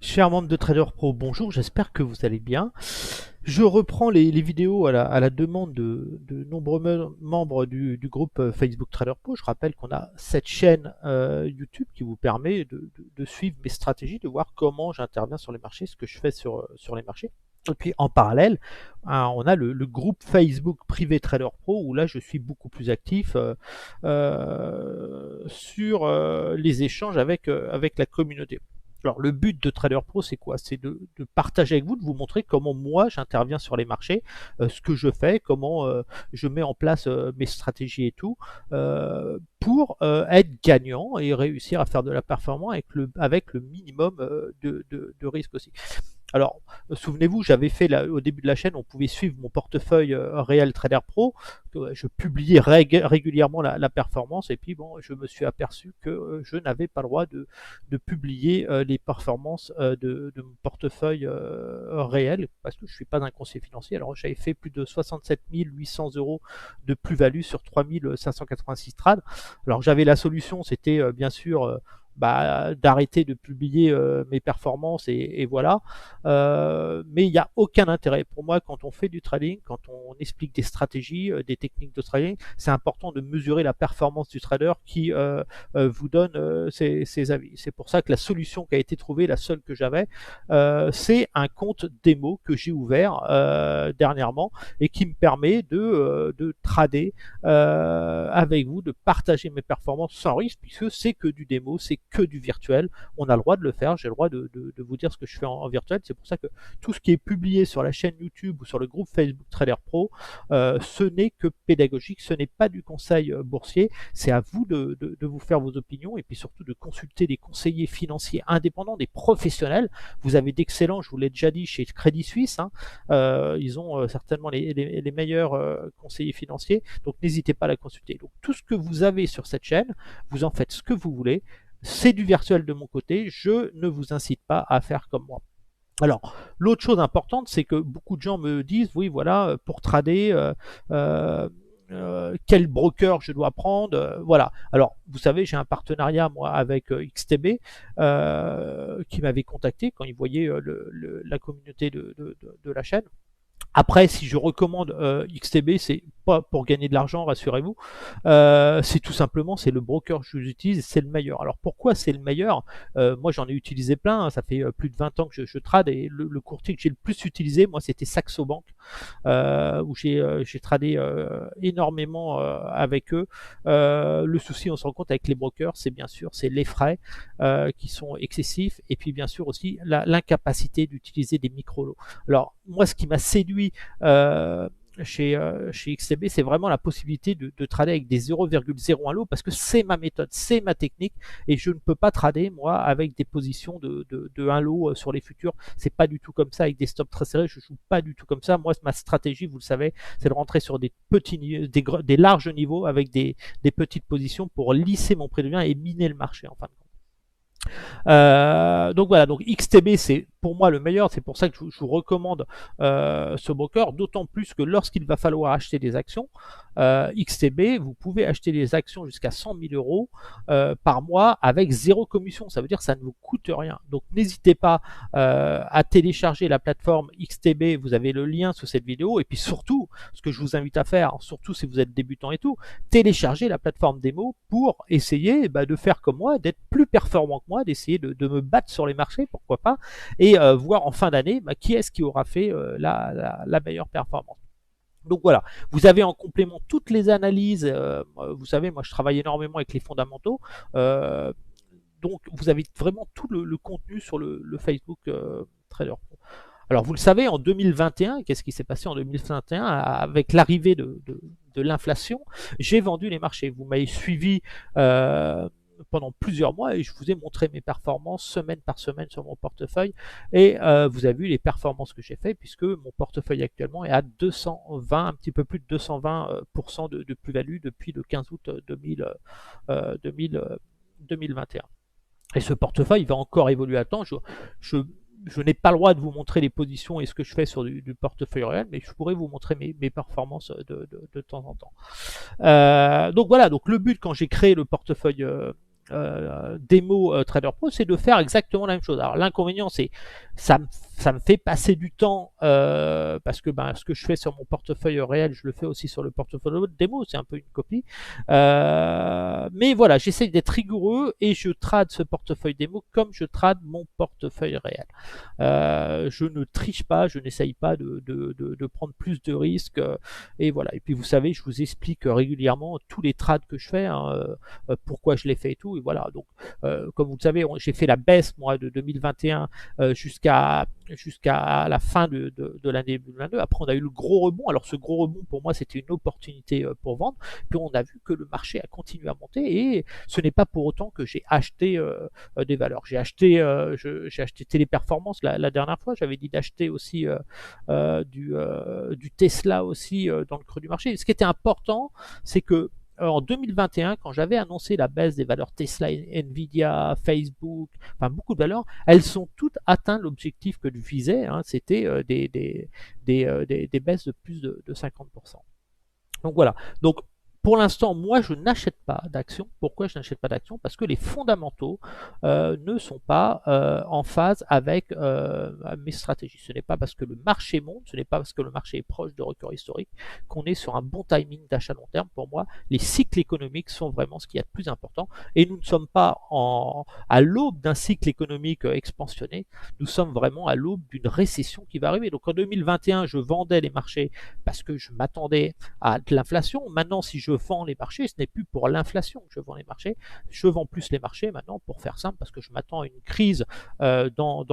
Chers membres de Trader Pro, bonjour, j'espère que vous allez bien. Je reprends les vidéos à la demande de nombreux membres du groupe Facebook Trader Pro. Je rappelle qu'on a cette chaîne YouTube qui vous permet de suivre mes stratégies, de voir comment j'interviens sur les marchés, ce que je fais sur les marchés. Et puis en parallèle, on a le groupe Facebook privé Trader Pro où là je suis beaucoup plus actif sur les échanges avec la communauté. Alors le but de Trader Pro, c'est quoi? C'est de partager avec vous, de vous montrer comment moi j'interviens sur les marchés, ce que je fais, comment je mets en place mes stratégies et tout, pour être gagnant et réussir à faire de la performance avec le minimum de risque aussi. Alors, souvenez-vous, j'avais fait au début de la chaîne, on pouvait suivre mon portefeuille Real Trader Pro. Je publiais régulièrement la performance et puis bon, je me suis aperçu que je n'avais pas le droit de publier les performances de mon portefeuille réel parce que je ne suis pas un conseiller financier. Alors, j'avais fait plus de 67 800 euros de plus-value sur 3 586 trades. Alors, j'avais la solution, c'était bien sûr d'arrêter de publier mes performances et voilà. Mais il n'y a aucun intérêt pour moi quand on fait du trading, quand on explique des stratégies, des techniques de trading. C'est important de mesurer la performance du trader qui vous donne ses avis. C'est pour ça que la solution qui a été trouvée, la seule que j'avais, c'est un compte démo que j'ai ouvert dernièrement et qui me permet de trader avec vous, de partager mes performances sans risque, puisque c'est que du démo, c'est que du virtuel. On a le droit de le faire, j'ai le droit de vous dire ce que je fais en virtuel. C'est pour ça que tout ce qui est publié sur la chaîne YouTube ou sur le groupe Facebook Trader Pro, ce n'est que pédagogique, ce n'est pas du conseil boursier. C'est à vous de vous faire vos opinions et puis surtout de consulter des conseillers financiers indépendants, des professionnels. Vous avez d'excellents, je vous l'ai déjà dit, chez Crédit Suisse. Ils ont certainement les meilleurs conseillers financiers. Donc n'hésitez pas à la consulter. Donc tout ce que vous avez sur cette chaîne, vous en faites ce que vous voulez. C'est du virtuel de mon côté. Je ne vous incite pas à faire comme moi. Alors, l'autre chose importante, c'est que beaucoup de gens me disent, oui, voilà, pour trader, quel broker je dois prendre, voilà. Alors, vous savez, j'ai un partenariat, moi, avec XTB, qui m'avait contacté quand ils voyaient la communauté de la chaîne. Après, si je recommande XTB, c'est pas pour gagner de l'argent, rassurez-vous. C'est tout simplement, c'est le broker que j'utilise, c'est le meilleur. Alors pourquoi c'est le meilleur? Moi, j'en ai utilisé plein. Ça fait plus de 20 ans que je trade et le courtier que j'ai le plus utilisé, moi, c'était Saxo Bank, où j'ai tradé énormément avec eux. Le souci, on se rend compte avec les brokers, c'est bien sûr, c'est les frais qui sont excessifs et puis bien sûr aussi l'incapacité d'utiliser des micro-lots. Alors moi, ce qui m'a séduit chez XTB, c'est vraiment la possibilité de trader avec des 0,01 lot parce que c'est ma méthode, c'est ma technique et je ne peux pas trader moi avec des positions de 1 lot sur les futurs. C'est pas du tout comme ça avec des stops très serrés, je joue pas du tout comme ça. Moi, ma stratégie, vous le savez, c'est de rentrer sur des petits, des larges niveaux avec des petites positions pour lisser mon prix de vient et miner le marché en fin de compte. Donc voilà, donc XTB c'est pour moi le meilleur, c'est pour ça que je vous recommande ce broker, d'autant plus que lorsqu'il va falloir acheter des actions, XTB, vous pouvez acheter des actions jusqu'à 100 000 euros par mois avec zéro commission, ça veut dire que ça ne vous coûte rien. Donc n'hésitez pas à télécharger la plateforme XTB, vous avez le lien sous cette vidéo, et puis surtout, ce que je vous invite à faire, surtout si vous êtes débutant et tout, télécharger la plateforme démo pour essayer de faire comme moi, d'être plus performant que moi, d'essayer de me battre sur les marchés, pourquoi pas, et voir en fin d'année qui est-ce qui aura fait la meilleure performance. Donc voilà, vous avez en complément toutes les analyses, vous savez, moi je travaille énormément avec les fondamentaux, donc vous avez vraiment tout le contenu sur le Facebook Trader Pro. Alors vous le savez, en 2021, qu'est-ce qui s'est passé en 2021 avec l'arrivée de l'inflation? J'ai vendu les marchés. Vous m'avez suivi pendant plusieurs mois et je vous ai montré mes performances semaine par semaine sur mon portefeuille et vous avez vu les performances que j'ai fait puisque mon portefeuille actuellement est à 220, un petit peu plus de 220% de plus-value depuis le 15 août 2021. Et ce portefeuille va encore évoluer à temps. Je n'ai pas le droit de vous montrer les positions et ce que je fais sur du portefeuille réel, mais je pourrais vous montrer mes performances de temps en temps. Donc voilà, donc le but quand j'ai créé le portefeuille démo Trader Pro, c'est de faire exactement la même chose. Alors l'inconvénient, c'est ça me fait passer du temps parce que ce que je fais sur mon portefeuille réel, je le fais aussi sur le portefeuille démo, c'est un peu une copie. Mais voilà, j'essaye d'être rigoureux et je trade ce portefeuille démo comme je trade mon portefeuille réel. Je ne triche pas, je n'essaye pas de prendre plus de risques. Et voilà. Et puis vous savez, je vous explique régulièrement tous les trades que je fais, hein, pourquoi je les fais et tout. Et voilà. Donc, comme vous le savez, j'ai fait la baisse moi de 2021 jusqu'à la fin de l'année 2022. Après, on a eu le gros rebond. Alors, ce gros rebond pour moi, c'était une opportunité pour vendre. Puis on a vu que le marché a continué à monter et ce n'est pas pour autant que j'ai acheté des valeurs. J'ai acheté Téléperformance la dernière fois. J'avais dit d'acheter aussi du Tesla aussi dans le creux du marché. Ce qui était important, c'est que en 2021, quand j'avais annoncé la baisse des valeurs Tesla, Nvidia, Facebook, enfin beaucoup de valeurs, elles sont toutes atteint l'objectif que je visais. Hein, c'était des baisses de plus de 50%. Donc voilà. Donc pour l'instant, moi, je n'achète pas d'actions. Pourquoi je n'achète pas d'actions? Parce que les fondamentaux ne sont pas en phase avec mes stratégies. Ce n'est pas parce que le marché monte, ce n'est pas parce que le marché est proche de records historiques qu'on est sur un bon timing d'achat long terme. Pour moi, les cycles économiques sont vraiment ce qu'il y a de plus important. Et nous ne sommes pas à l'aube d'un cycle économique expansionné. Nous sommes vraiment à l'aube d'une récession qui va arriver. Donc en 2021, je vendais les marchés parce que je m'attendais à de l'inflation. Maintenant, si je vends les marchés, ce n'est plus pour l'inflation que je vends les marchés. Je vends plus les marchés maintenant, pour faire simple, parce que je m'attends à une crise dans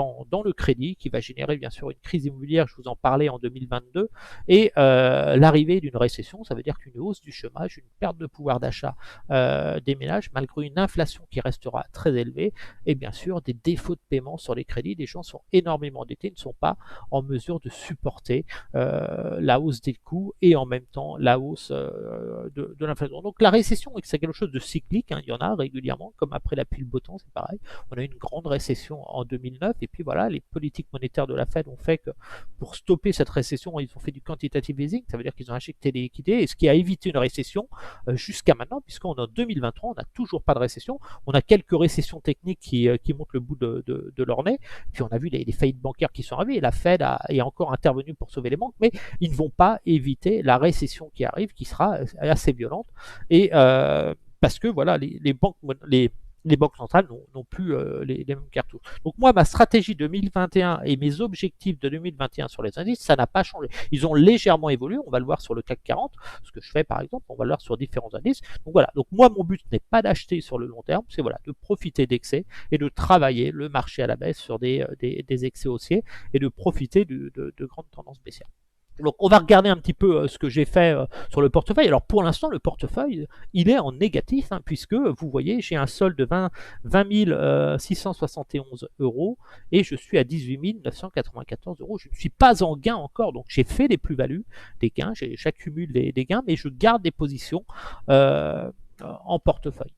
le crédit qui va générer bien sûr une crise immobilière, je vous en parlais en 2022, et l'arrivée d'une récession, ça veut dire qu'une hausse du chômage, une perte de pouvoir d'achat des ménages, malgré une inflation qui restera très élevée, et bien sûr des défauts de paiement sur les crédits. Les gens sont énormément endettés, ne sont pas en mesure de supporter la hausse des coûts et en même temps la hausse de l'inflation. Donc la récession, c'est quelque chose de cyclique, hein, il y en a régulièrement, comme après la pluie le beau temps, c'est pareil. On a eu une grande récession en 2009 et puis voilà, les politiques monétaires de la Fed ont fait que pour stopper cette récession, ils ont fait du quantitative easing, ça veut dire qu'ils ont injecté des liquidités, et ce qui a évité une récession jusqu'à maintenant, puisqu'on est en 2023, on n'a toujours pas de récession, on a quelques récessions techniques qui montent le bout de leur nez, puis on a vu les faillites bancaires qui sont arrivées, et la Fed est encore intervenue pour sauver les banques, mais ils ne vont pas éviter la récession qui arrive, qui sera assez violente, et parce que voilà, les banques centrales n'ont plus les mêmes cartouches. Donc moi, ma stratégie 2021 et mes objectifs de 2021 sur les indices, ça n'a pas changé. Ils ont légèrement évolué, on va le voir sur le CAC 40, ce que je fais par exemple, on va le voir sur différents indices. Donc voilà, donc moi mon but n'est pas d'acheter sur le long terme, c'est voilà, de profiter d'excès et de travailler le marché à la baisse sur des excès haussiers et de profiter de grandes tendances baissières. Donc on va regarder un petit peu ce que j'ai fait sur le portefeuille. Alors pour l'instant, le portefeuille, il est en négatif, hein, puisque vous voyez, j'ai un solde de 20 671 euros et je suis à 18 994 euros. Je ne suis pas en gain encore, donc j'ai fait des plus-values, des gains, j'accumule des gains, mais je garde des positions en portefeuille.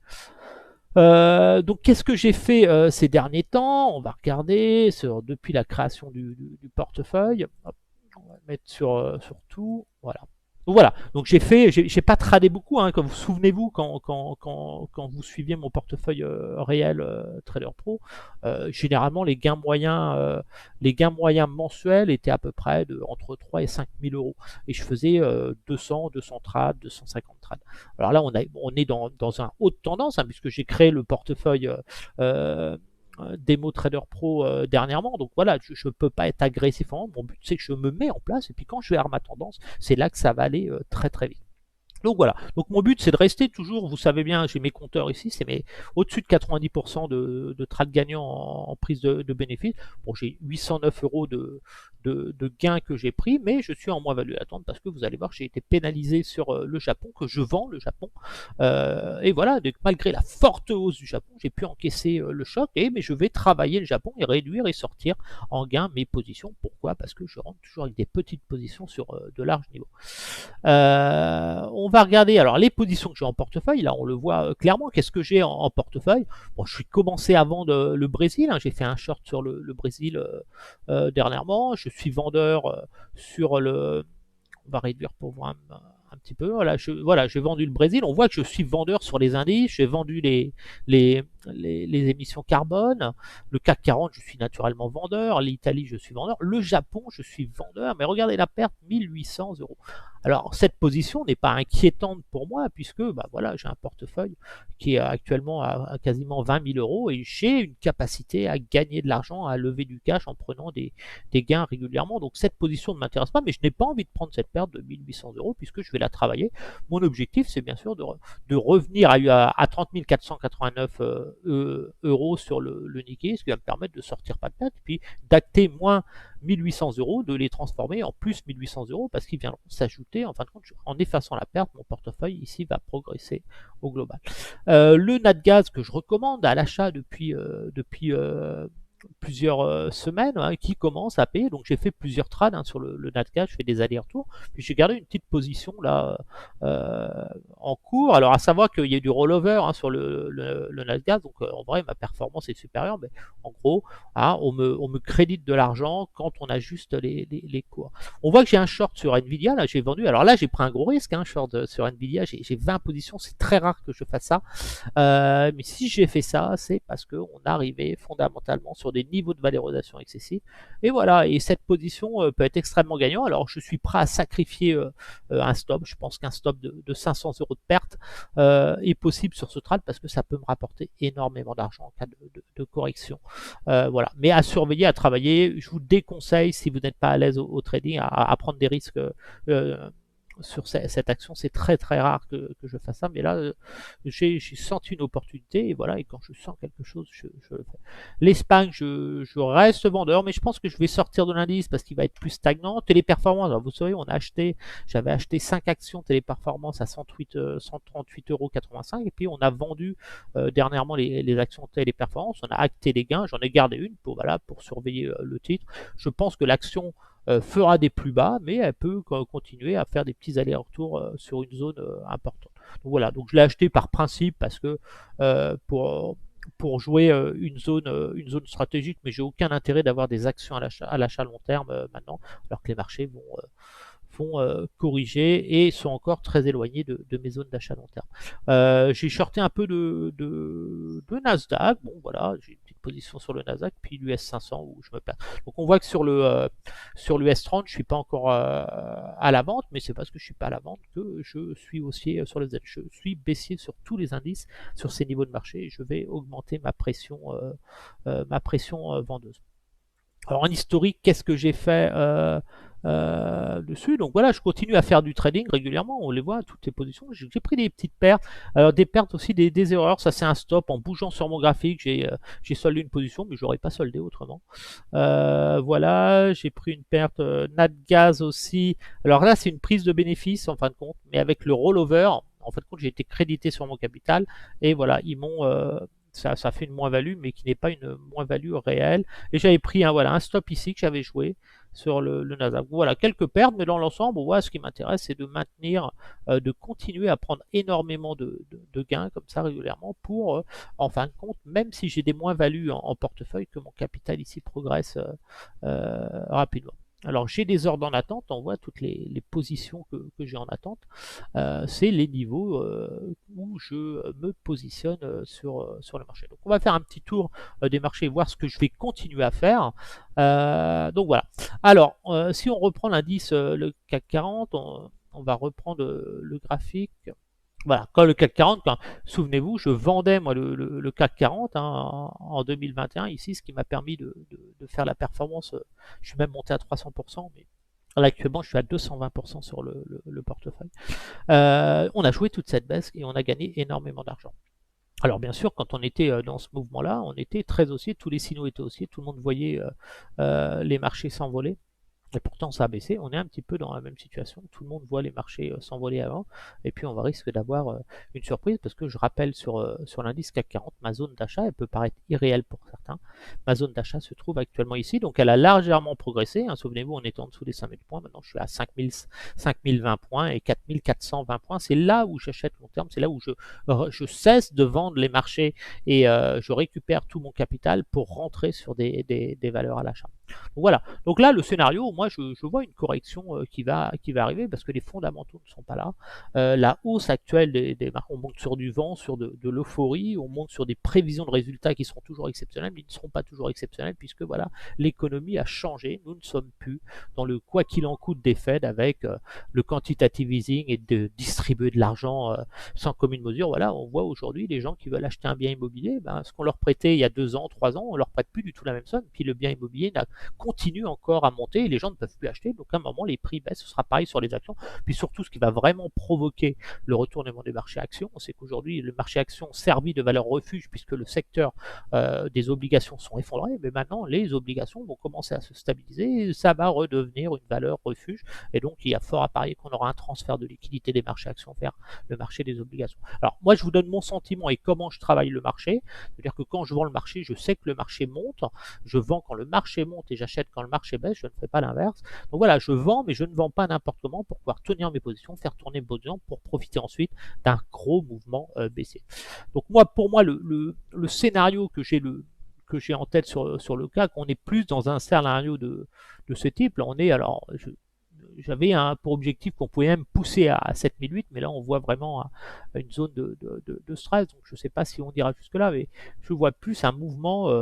Donc qu'est-ce que j'ai fait ces derniers temps? On va regarder depuis la création du portefeuille. Hop, on va le mettre sur tout. Voilà. Donc voilà, donc j'ai pas tradé beaucoup, hein, comme vous souvenez-vous quand vous suiviez mon portefeuille réel Trader Pro, généralement les gains moyens mensuels étaient à peu près entre 3 et 5 000 euros, et je faisais 200 trades, 250 trades. Alors là on est dans un haute tendance, hein, puisque j'ai créé le portefeuille démo Trader Pro dernièrement, donc voilà, je ne peux pas être agressif. Mon but c'est que je me mets en place, et puis quand je vais avoir ma tendance, c'est là que ça va aller très très vite. Donc voilà, donc mon but c'est de rester toujours, vous savez bien, j'ai mes compteurs ici, c'est au-dessus de 90% de trades gagnants en prise de bénéfice. Bon, j'ai 809 euros de gains que j'ai pris, mais je suis en moins-value attente parce que vous allez voir, j'ai été pénalisé sur le Japon, que je vends le Japon. Et voilà, donc malgré la forte hausse du Japon, j'ai pu encaisser le choc, mais je vais travailler le Japon et réduire et sortir en gain mes positions. Pourquoi? Parce que je rentre toujours avec des petites positions sur de larges niveaux. On va regarder alors les positions que j'ai en portefeuille. Là, on le voit clairement. Qu'est-ce que j'ai en portefeuille? Bon, je suis commencé à vendre le Brésil, hein. J'ai fait un short sur le Brésil dernièrement. Je suis vendeur sur le... On va réduire pour voir un petit peu. Voilà, j'ai vendu le Brésil. On voit que je suis vendeur sur les indices. J'ai vendu les émissions carbone. Le CAC 40, je suis naturellement vendeur. L'Italie, je suis vendeur. Le Japon, je suis vendeur. Mais regardez la perte, 1 800 euros. Alors, cette position n'est pas inquiétante pour moi puisque bah, voilà, j'ai un portefeuille qui est actuellement à quasiment 20 000 euros et j'ai une capacité à gagner de l'argent, à lever du cash en prenant des gains régulièrement. Donc, cette position ne m'intéresse pas, mais je n'ai pas envie de prendre cette perte de 1 800 euros puisque je vais la travailler. Mon objectif, c'est bien sûr de revenir à 30 489 euros sur le Nikkei, ce qui va me permettre de sortir pas de tête, puis d'acter moins 1 800 euros, de les transformer en plus 1 800 euros parce qu'ils viendront s'ajouter. En fin de compte, en effaçant la perte, mon portefeuille ici va progresser au global. Le Natgaz que je recommande à l'achat depuis plusieurs semaines, hein, qui commence à payer. Donc j'ai fait plusieurs trades sur le Natgaz, je fais des allers-retours. Puis j'ai gardé une petite position là en cours. Alors à savoir qu'il y a du rollover hein, sur le Natgaz, donc en vrai ma performance est supérieure, mais en gros hein, on me crédite de l'argent quand on ajuste les cours. On voit que j'ai un short sur Nvidia, là j'ai vendu. Alors là j'ai pris un gros risque, hein, short sur Nvidia, j'ai 20 positions, c'est très rare que je fasse ça. Mais si j'ai fait ça, c'est parce qu'on arrivait fondamentalement sur des niveaux de valorisation excessifs. Et voilà, et cette position peut être extrêmement gagnante. Alors je suis prêt à sacrifier un stop. Je pense qu'un stop de 500 euros de perte est possible sur ce trade parce que ça peut me rapporter énormément d'argent en cas de correction. Voilà, mais à surveiller, à travailler. Je vous déconseille, si vous n'êtes pas à l'aise au trading, à prendre des risques sur cette action. C'est très très rare que je fasse ça, mais là j'ai senti une opportunité et voilà, et quand je sens quelque chose je le fais. L'Espagne, je reste vendeur, mais je pense que je vais sortir de l'indice parce qu'il va être plus stagnant. Téléperformance, alors vous savez, j'avais acheté 5 actions Téléperformance à 138,85 € et puis on a vendu dernièrement les actions Téléperformance, on a acté les gains, j'en ai gardé une pour surveiller le titre. Je pense que l'action fera des plus bas, mais elle peut continuer à faire des petits allers-retours sur une zone importante. Donc voilà, donc je l'ai acheté par principe parce que pour jouer une zone stratégique, mais j'ai aucun intérêt d'avoir des actions à l'achat long terme maintenant, alors que les marchés vont corriger et sont encore très éloignés de mes zones d'achat long terme. J'ai shorté un peu de Nasdaq, bon voilà, j'ai une petite position sur le Nasdaq, puis l'US 500 où je me place. Donc on voit que sur l'US 30, je suis pas encore à la vente, mais c'est parce que je suis pas à la vente que je suis haussier sur les Z. Je suis baissier sur tous les indices sur ces niveaux de marché et je vais augmenter ma pression vendeuse. Alors en historique, qu'est-ce que j'ai fait dessus? Donc voilà, je continue à faire du trading régulièrement, on les voit, toutes les positions. J'ai pris des petites pertes, alors des pertes aussi, des erreurs. Ça c'est un stop en bougeant sur mon graphique. J'ai soldé une position, mais j'aurais pas soldé autrement. Voilà, j'ai pris une perte Natgaz aussi. Alors là, c'est une prise de bénéfice en fin de compte, mais avec le rollover, en fin de compte, j'ai été crédité sur mon capital et voilà, ils m'ont ça fait une moins-value, mais qui n'est pas une moins-value réelle. Et j'avais pris un stop ici que j'avais joué sur le Nasdaq. Voilà, quelques pertes, mais dans l'ensemble, ce qui m'intéresse, c'est de maintenir, de continuer à prendre énormément de gains comme ça régulièrement pour, en fin de compte, même si j'ai des moins-values en portefeuille, que mon capital ici progresse rapidement. Alors j'ai des ordres en attente, on voit toutes les positions que j'ai en attente. C'est les niveaux où je me positionne sur le marché. Donc on va faire un petit tour des marchés, voir ce que je vais continuer à faire. Donc voilà. Alors si on reprend l'indice, le CAC 40, on va reprendre le graphique. Voilà, quand le CAC 40, souvenez-vous, je vendais moi le CAC 40 hein, en 2021 ici, ce qui m'a permis de faire la performance. Je suis même monté à 300%, mais là, actuellement je suis à 220% sur le portefeuille. On a joué toute cette baisse et on a gagné énormément d'argent. Alors bien sûr, quand on était dans ce mouvement-là, on était très haussier, tous les signaux étaient haussiers, tout le monde voyait les marchés s'envoler. Et pourtant, ça a baissé. On est un petit peu dans la même situation. Tout le monde voit les marchés s'envoler avant. Et puis, on va risquer d'avoir une surprise parce que je rappelle sur l'indice CAC 40, ma zone d'achat, elle peut paraître irréelle pour certains. Ma zone d'achat se trouve actuellement ici. Donc, elle a largement progressé. Hein. Souvenez-vous, on était en dessous des 5000 points. Maintenant, je suis à 5020 points et 4420 points. C'est là où j'achète long terme. C'est là où je cesse de vendre les marchés et je récupère tout mon capital pour rentrer sur des valeurs à l'achat. Voilà. Donc là, le scénario, moi, je vois une correction qui va arriver parce que les fondamentaux ne sont pas là. La hausse actuelle des marques, on monte sur du vent, sur de l'euphorie, on monte sur des prévisions de résultats qui seront toujours exceptionnelles, mais ils ne seront pas toujours exceptionnels puisque voilà, l'économie a changé. Nous ne sommes plus dans le quoi qu'il en coûte des Fed avec le quantitative easing et de distribuer de l'argent sans commune mesure. Voilà, on voit aujourd'hui les gens qui veulent acheter un bien immobilier, ben, ce qu'on leur prêtait il y a 2 ans, 3 ans, on leur prête plus du tout la même somme. Puis le bien immobilier continue encore à monter et les gens ne peuvent plus acheter. Donc à un moment, les prix baissent. Ce sera pareil sur les actions. Puis surtout, ce qui va vraiment provoquer le retournement des marchés actions, c'est qu'aujourd'hui, le marché actions servit de valeur refuge puisque le secteur des obligations sont effondrés. Mais maintenant, les obligations vont commencer à se stabiliser et ça va redevenir une valeur refuge. Et donc, il y a fort à parier qu'on aura un transfert de liquidité des marchés actions vers le marché des obligations. Alors, moi, je vous donne mon sentiment et comment je travaille le marché. C'est-à-dire que quand je vends le marché, je sais que le marché monte. Je vends quand le marché monte et j'achète quand le marché baisse. Je ne fais pas l'inverse. Donc voilà, je vends, mais je ne vends pas n'importe comment pour pouvoir tenir mes positions, faire tourner mes positions pour profiter ensuite d'un gros mouvement baissier. Donc moi, pour moi, le scénario que j'ai en tête sur le CAC, on est plus dans un scénario de ce type. Là, on est alors, j'avais pour objectif qu'on pouvait même pousser à 7008, mais là on voit vraiment une zone de stress, donc je ne sais pas si on dira jusque là, mais je vois plus un mouvement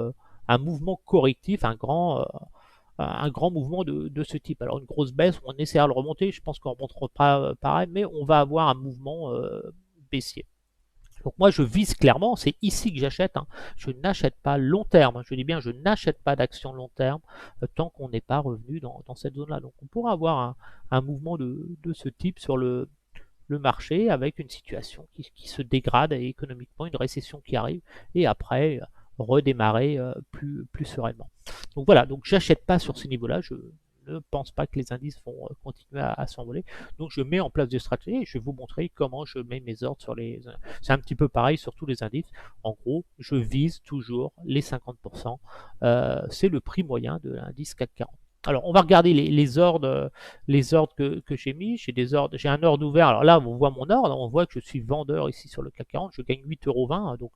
correctif, un grand mouvement de ce type. Alors une grosse baisse, on essaiera de le remonter, je pense qu'on ne remontera pas pareil, mais on va avoir un mouvement baissier. Donc moi je vise clairement, c'est ici que j'achète, hein. Je n'achète pas long terme, hein. Je dis bien je n'achète pas d'actions long terme tant qu'on n'est pas revenu dans cette zone-là. Donc on pourra avoir un mouvement de ce type sur le marché avec une situation qui se dégrade économiquement, une récession qui arrive et après redémarrer plus sereinement. Donc voilà, donc j'achète pas sur ces niveaux-là, je ne pense pas que les indices vont continuer à s'envoler. Donc je mets en place des stratégies et je vais vous montrer comment je mets mes ordres sur les... C'est un petit peu pareil sur tous les indices. En gros, je vise toujours les 50%. C'est le prix moyen de l'indice CAC 40. Alors, on va regarder les ordres que j'ai mis. J'ai un ordre ouvert. Alors là, on voit mon ordre. On voit que je suis vendeur ici sur le CAC 40. Je gagne 8,20 €. Donc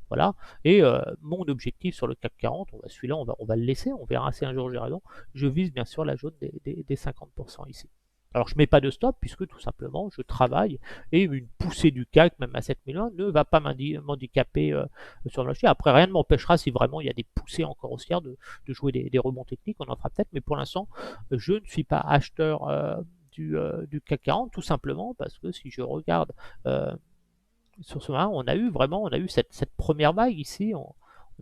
voilà. Et mon objectif sur le CAC 40, celui-là, on va le laisser. On verra si un jour j'ai raison. Je vise bien sûr la zone des 50% ici. Alors je ne mets pas de stop puisque tout simplement je travaille et une poussée du CAC, même à 7001, ne va pas m'handicaper sur le marché. Après, rien ne m'empêchera si vraiment il y a des poussées encore haussières de jouer des rebonds techniques, on en fera peut-être, mais pour l'instant, je ne suis pas acheteur du CAC 40, tout simplement parce que si je regarde sur ce moment, on a eu cette première vague ici, on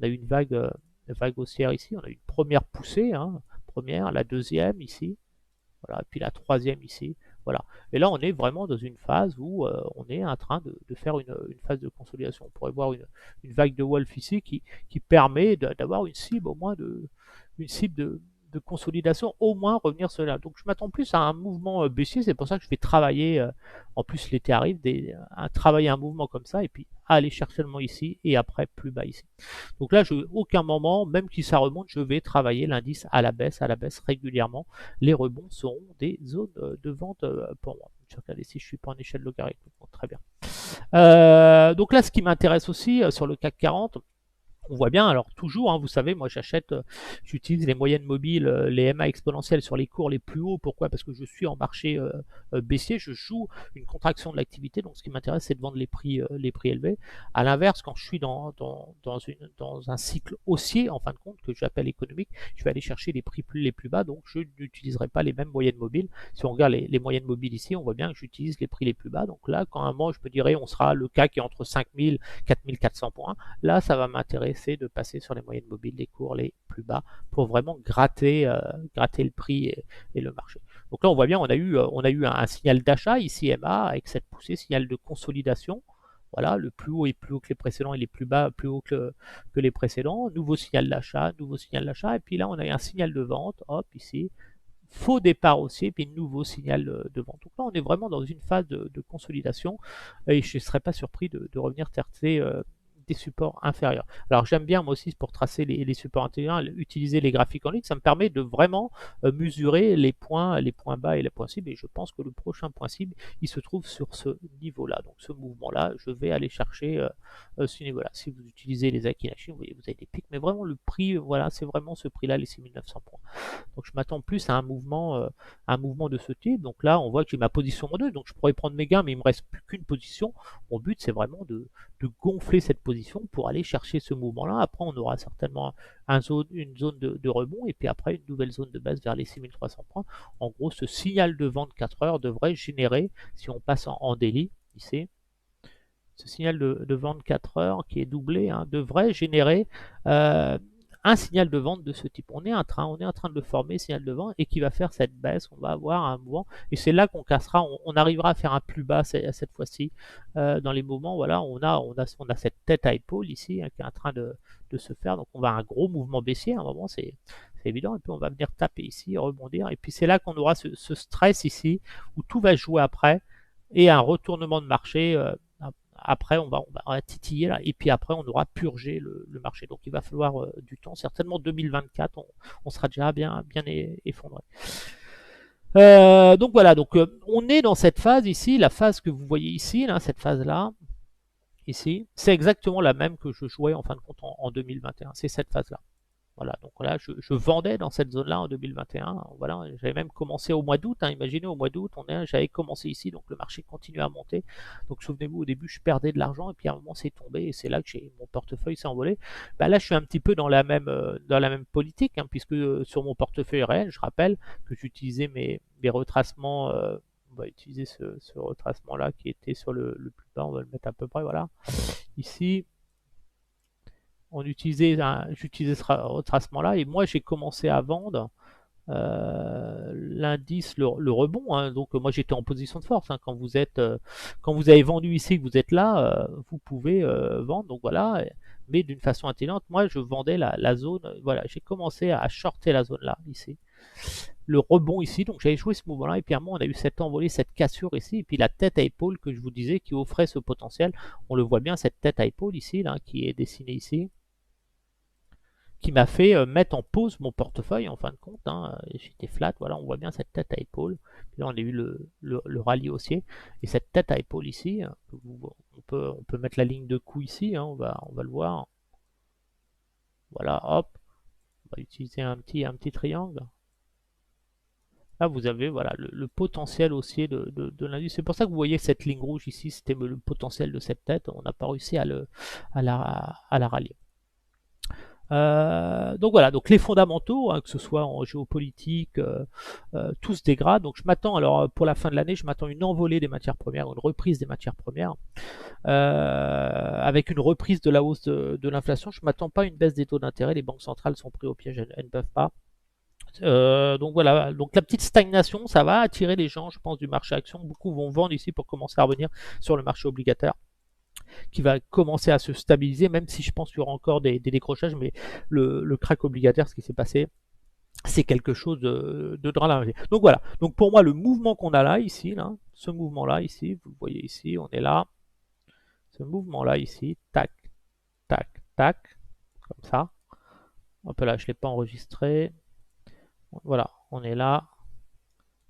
a eu une vague haussière ici, on a eu une première poussée, hein, la deuxième ici, voilà, et puis la troisième ici, voilà. Et là, on est vraiment dans une phase où on est en train de faire une phase de consolidation. On pourrait voir une vague de Wolf ici qui permet d'avoir une cible au moins une cible de consolidation, au moins revenir sur là. Donc je m'attends plus à un mouvement baissier, c'est pour ça que je vais travailler, en plus l'été arrive, à travailler un mouvement comme ça, et puis aller chercher seulement ici, et après plus bas ici. Donc là, aucun moment, même si ça remonte, je vais travailler l'indice à la baisse régulièrement. Les rebonds seront des zones de vente pour moi. Je vais regarder si je suis pas en échelle logarithmique. Bon, très bien. Donc là, ce qui m'intéresse aussi sur le CAC 40, on voit bien, alors toujours, hein, vous savez, moi j'utilise les moyennes mobiles, les MA exponentielles sur les cours les plus hauts. Pourquoi? Parce que je suis en marché baissier, je joue une contraction de l'activité, donc ce qui m'intéresse c'est de vendre les prix élevés. À l'inverse, quand je suis dans un cycle haussier, en fin de compte, que j'appelle économique, je vais aller chercher les prix les plus bas, donc je n'utiliserai pas les mêmes moyennes mobiles. Si on regarde les moyennes mobiles ici, on voit bien que j'utilise les prix les plus bas. Donc là, quand à un moment je me dirais on sera le CAC est entre 5000 4400 points, là ça va m'intéresser de passer sur les moyennes mobiles des cours les plus bas pour vraiment gratter le prix et le marché. Donc là on voit bien, on a eu un signal d'achat ici MA avec cette poussée, signal de consolidation. Voilà, le plus haut est plus haut que les précédents et les plus bas plus haut que les précédents. Nouveau signal d'achat, et puis là on a eu un signal de vente, hop ici, faux départ haussier, puis nouveau signal de vente. Donc là on est vraiment dans une phase de consolidation et je ne serais pas surpris de revenir tester des supports inférieurs. Alors j'aime bien moi aussi pour tracer les supports inférieurs, utiliser les graphiques en ligne, ça me permet de vraiment mesurer les points bas et les points cibles, et je pense que le prochain point cible, il se trouve sur ce niveau-là. Donc ce mouvement-là, je vais aller chercher ce niveau-là. Si vous utilisez les Akinashin, vous voyez, vous avez des pics, mais vraiment le prix, voilà, c'est vraiment ce prix-là, les 6900 points. Donc je m'attends plus à un mouvement de ce type. Donc là, on voit que j'ai ma position en 2, donc je pourrais prendre mes gains, mais il me reste plus qu'une position. Mon but, c'est vraiment de gonfler cette position pour aller chercher ce mouvement-là. Après, on aura certainement une zone de rebond, et puis après, une nouvelle zone de base vers les 6300 points. En gros, ce signal de vente 4 heures devrait générer, si on passe en daily, ici, ce signal de vente 4 heures qui est doublé, hein, devrait générer un signal de vente de ce type. On est en train de le former, signal de vente, et qui va faire cette baisse. On va avoir un mouvement, et c'est là qu'on cassera, on arrivera à faire un plus bas cette fois-ci. Dans les moments, voilà, on a cette tête à épaule ici, hein, qui est en train de se faire. Donc on va avoir un gros mouvement baissier, à un moment, c'est évident, et puis on va venir taper ici, rebondir, et puis c'est là qu'on aura ce stress ici, où tout va jouer après, et un retournement de marché. Après, on va titiller là, et puis après, on aura purgé le marché. Donc, il va falloir du temps. Certainement 2024, on sera déjà bien effondré. Donc voilà, donc on est dans cette phase ici, la phase que vous voyez ici, là, cette phase-là, ici, c'est exactement la même que je jouais en fin de compte en 2021. C'est cette phase-là. Voilà, donc là, je vendais dans cette zone-là en 2021. Voilà, j'avais même commencé au mois d'août. Hein, imaginez, au mois d'août, j'avais commencé ici, donc le marché continue à monter. Donc souvenez-vous, au début, je perdais de l'argent, et puis à un moment, c'est tombé, et c'est là que mon portefeuille s'est envolé. Bah, là, je suis un petit peu dans la même politique, hein, puisque sur mon portefeuille réel, je rappelle que j'utilisais mes retracements. On va utiliser ce retracement-là qui était sur le plus bas. On va le mettre à peu près, voilà. Ici, j'utilisais ce retracement-là, et moi j'ai commencé à vendre l'indice, le rebond, hein. Donc moi j'étais en position de force, hein. Quand vous avez vendu ici, que vous êtes là, vous pouvez vendre, donc voilà, mais d'une façon intelligente. Moi je vendais la zone, voilà, j'ai commencé à shorter la zone là, ici, le rebond ici, donc j'avais joué ce mouvement-là, et puis à un moment on a eu cette envolée, cette cassure ici, et puis la tête à épaule que je vous disais qui offrait ce potentiel. On le voit bien, cette tête à épaule ici, là, qui est dessinée ici, qui m'a fait mettre en pause mon portefeuille en fin de compte, hein. J'étais flat, voilà, on voit bien cette tête à épaule. Puis là on a eu le rallye haussier, et cette tête à épaule ici, hein, on peut mettre la ligne de coup ici, hein, on va le voir. Voilà, hop, on va utiliser un petit triangle. Là, vous avez voilà, le potentiel haussier de l'indice. C'est pour ça que vous voyez cette ligne rouge ici, c'était le potentiel de cette tête. On n'a pas réussi à la rallier. Donc voilà, donc les fondamentaux, hein, que ce soit en géopolitique, tout se dégrade. Donc je m'attends, alors pour la fin de l'année, je m'attends une envolée des matières premières, une reprise des matières premières, avec une reprise de la hausse de l'inflation. Je m'attends pas à une baisse des taux d'intérêt. Les banques centrales sont pris au piège, elles ne peuvent pas. Donc voilà, donc la petite stagnation, ça va attirer les gens, je pense, du marché action. Beaucoup vont vendre ici pour commencer à revenir sur le marché obligataire, qui va commencer à se stabiliser, même si je pense qu'il y aura encore des décrochages, mais le crack obligataire, ce qui s'est passé, c'est quelque chose de dramatique. Donc voilà, donc pour moi, le mouvement qu'on a là, ici, là, ce mouvement-là, ici, vous le voyez ici, on est là, ce mouvement-là, ici, tac, tac, tac, comme ça. Hop là, je ne l'ai pas enregistré. Voilà, on est là.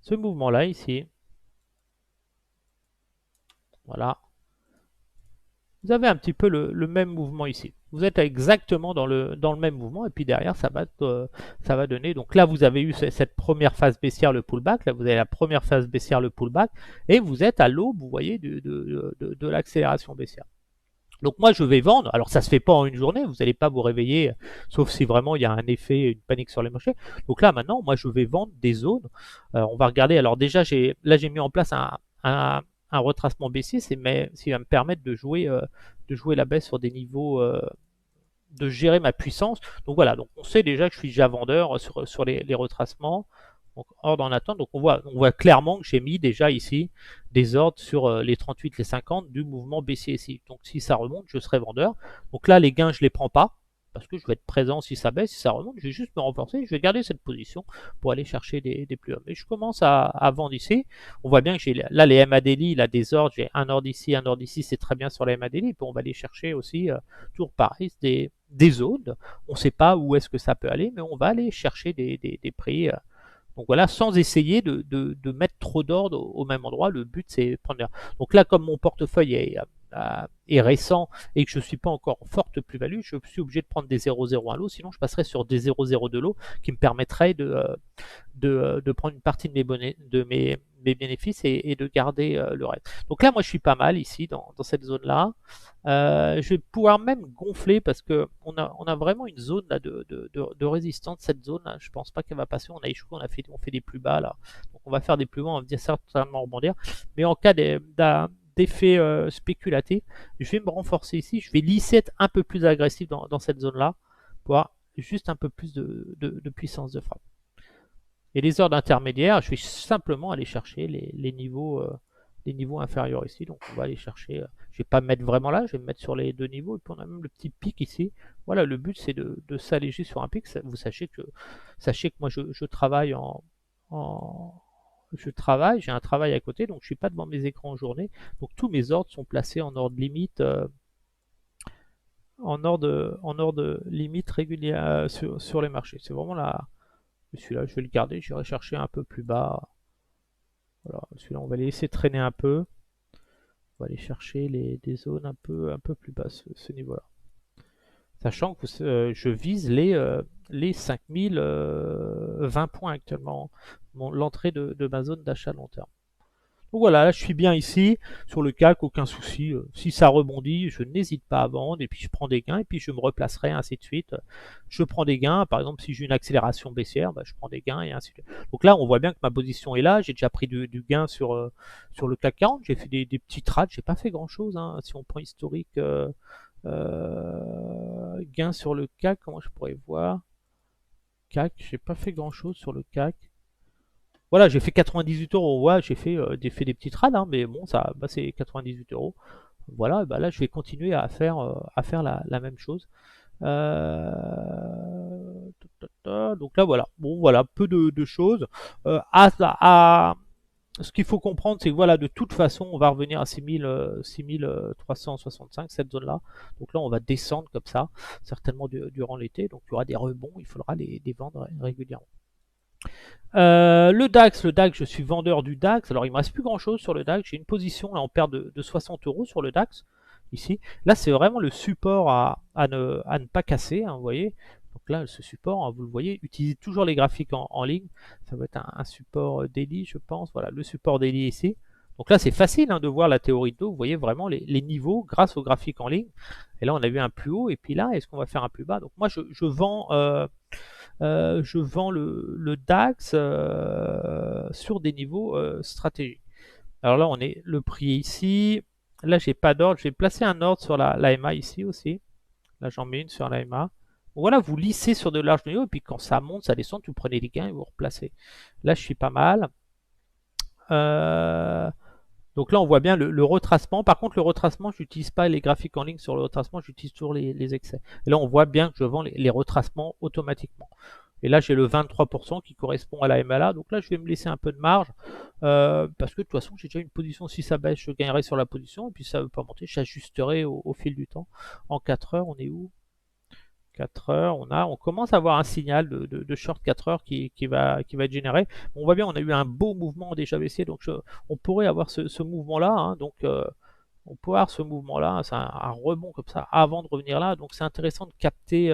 Ce mouvement-là, ici. Voilà. Vous avez un petit peu le même mouvement ici. Vous êtes exactement dans le même mouvement, et puis derrière, ça va donner. Donc là, vous avez eu cette première phase baissière, le pullback. Là, vous avez la première phase baissière, le pullback. Et vous êtes à l'aube, vous voyez, de l'accélération baissière. Donc moi je vais vendre, alors ça se fait pas en une journée, vous n'allez pas vous réveiller, sauf si vraiment il y a un effet, une panique sur les marchés. Donc là maintenant, moi je vais vendre des zones. On va regarder, alors déjà là j'ai mis en place un retracement baissier, ce qui va me permettre de jouer la baisse sur des niveaux, de gérer ma puissance. Donc voilà, donc on sait déjà que je suis déjà vendeur sur les retracements. Donc ordre en attente, donc on voit clairement que j'ai mis déjà ici des ordres sur les 38, les 50 du mouvement baissier ici. Donc si ça remonte, je serai vendeur. Donc là, les gains, je ne les prends pas. parce que je vais être présent si ça baisse, si ça remonte, je vais juste me renforcer, je vais garder cette position pour aller chercher des plus hauts. Mais je commence à vendre ici. On voit bien que j'ai là les MA daily, là des ordres, j'ai un ordre ici, un ordre ici, c'est très bien sur les MA daily. Puis on va aller chercher aussi, toujours pareil, des zones. On ne sait pas où est-ce que ça peut aller, mais on va aller chercher des prix. Donc voilà, sans essayer de mettre trop d'ordre au même endroit. Le but, c'est prendre. Donc là, comme mon portefeuille est récent et que je ne suis pas encore en forte plus-value, je suis obligé de prendre des 0,0 à l'eau. Sinon, je passerai sur des 0,0 de l'eau qui me permettraient de prendre une partie de mes bénéfices et de garder le reste. Donc là, moi, je suis pas mal ici dans cette zone-là. Je vais pouvoir même gonfler parce que on a vraiment une zone là de résistance. Cette zone, là, je pense pas qu'elle va passer. On a échoué, on fait des plus bas là. Donc on va faire des plus bas, on va certainement rebondir. Mais en cas d'effet spéculatif, je vais me renforcer ici. Je vais lisser être un peu plus agressif dans cette zone-là pour avoir juste un peu plus de puissance de frappe. Et les ordres intermédiaires, je vais simplement aller chercher les niveaux inférieurs ici. Donc on va aller chercher, je vais pas me mettre vraiment là, je vais me mettre sur les deux niveaux. Et puis on a même le petit pic ici. Voilà, le but c'est de s'alléger sur un pic. Vous sachez que moi je travaille je travaille, j'ai un travail à côté, donc je suis pas devant mes écrans en journée. Donc tous mes ordres sont placés en ordre limite, en ordre limite régulier sur les marchés. C'est vraiment là. Celui-là, je vais le garder, j'irai chercher un peu plus bas. Voilà, celui-là, on va les laisser traîner un peu. On va aller chercher des zones un peu plus bas, ce niveau-là. Sachant que je vise les 5020 points actuellement, l'entrée de ma zone d'achat long terme. Donc voilà, là je suis bien ici, sur le CAC, aucun souci. Si ça rebondit, je n'hésite pas à vendre, et puis je prends des gains, et puis je me replacerai, ainsi de suite. Je prends des gains, par exemple si j'ai une accélération baissière, bah, je prends des gains, et ainsi de suite. Donc là, on voit bien que ma position est là, j'ai déjà pris du gain sur le CAC 40, j'ai fait des petits trades, j'ai pas fait grand chose, hein. Si on prend historique, gain sur le CAC, comment je pourrais voir? CAC, j'ai pas fait grand chose sur le CAC. Voilà, j'ai fait 98 euros. Ouais, j'ai fait des petits trades, hein, mais bon, ça, bah, c'est 98 euros. Voilà, bah là, je vais continuer à faire la même chose. Donc là, voilà. Bon, voilà, peu de choses. Ce qu'il faut comprendre, c'est que voilà, de toute façon, on va revenir à 6365, cette zone-là. Donc là, on va descendre comme ça, certainement durant l'été. Donc il y aura des rebonds, il faudra les vendre régulièrement. Le DAX, je suis vendeur du DAX. Alors, il me reste plus grand chose sur le DAX. J'ai une position là en perte de 60 euros sur le DAX. Ici, là, c'est vraiment le support à ne pas casser, hein, vous voyez. Donc là, ce support, hein, vous le voyez, utilisez toujours les graphiques en ligne. Ça va être un support daily, je pense. Voilà, le support daily ici. Donc là, c'est facile, hein, de voir la théorie de dos. Vous voyez vraiment les niveaux grâce aux graphiques en ligne. Et là, on a vu un plus haut. Et puis là, est-ce qu'on va faire un plus bas? Donc moi, je vends le DAX sur des niveaux stratégiques. Alors là, on est le prix ici. Là, j'ai pas d'ordre. Je vais placer un ordre sur la MA ici aussi. Là, j'en mets une sur la MA. Voilà, vous lissez sur de larges niveaux. Et puis quand ça monte, ça descend, vous prenez les gains et vous replacez. Là, je suis pas mal. Donc là, on voit bien le retracement. Par contre, le retracement, je n'utilise pas les graphiques en ligne sur le retracement, j'utilise toujours les excès. Et là, on voit bien que je vends les retracements automatiquement. Et là, j'ai le 23% qui correspond à la MLA. Donc là, je vais me laisser un peu de marge. Parce que de toute façon, j'ai déjà une position. Si ça baisse, je gagnerai sur la position. Et puis ça ne veut pas monter, j'ajusterai au fil du temps. En 4 heures, on est où? 4 heures, on commence à avoir un signal de short 4 heures qui va être généré. On voit bien, on a eu un beau mouvement déjà baissier, donc on pourrait avoir ce mouvement-là. Hein, donc on peut avoir ce mouvement-là, c'est un rebond comme ça avant de revenir là. Donc c'est intéressant de capter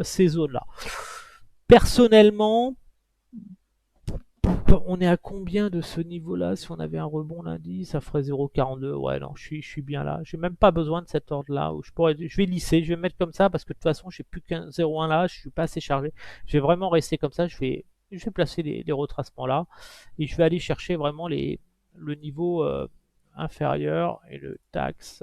ces zones-là. Personnellement, on est à combien de ce niveau-là? Si on avait un rebond lundi, ça ferait 0,42. Ouais, non, je suis bien là. J'ai même pas besoin de cet ordre-là. Je vais lisser, je vais mettre comme ça parce que de toute façon, j'ai plus qu'un 0,1 là. Je suis pas assez chargé. Je vais vraiment rester comme ça. Je vais placer les retracements là et je vais aller chercher vraiment le niveau inférieur et le DAX.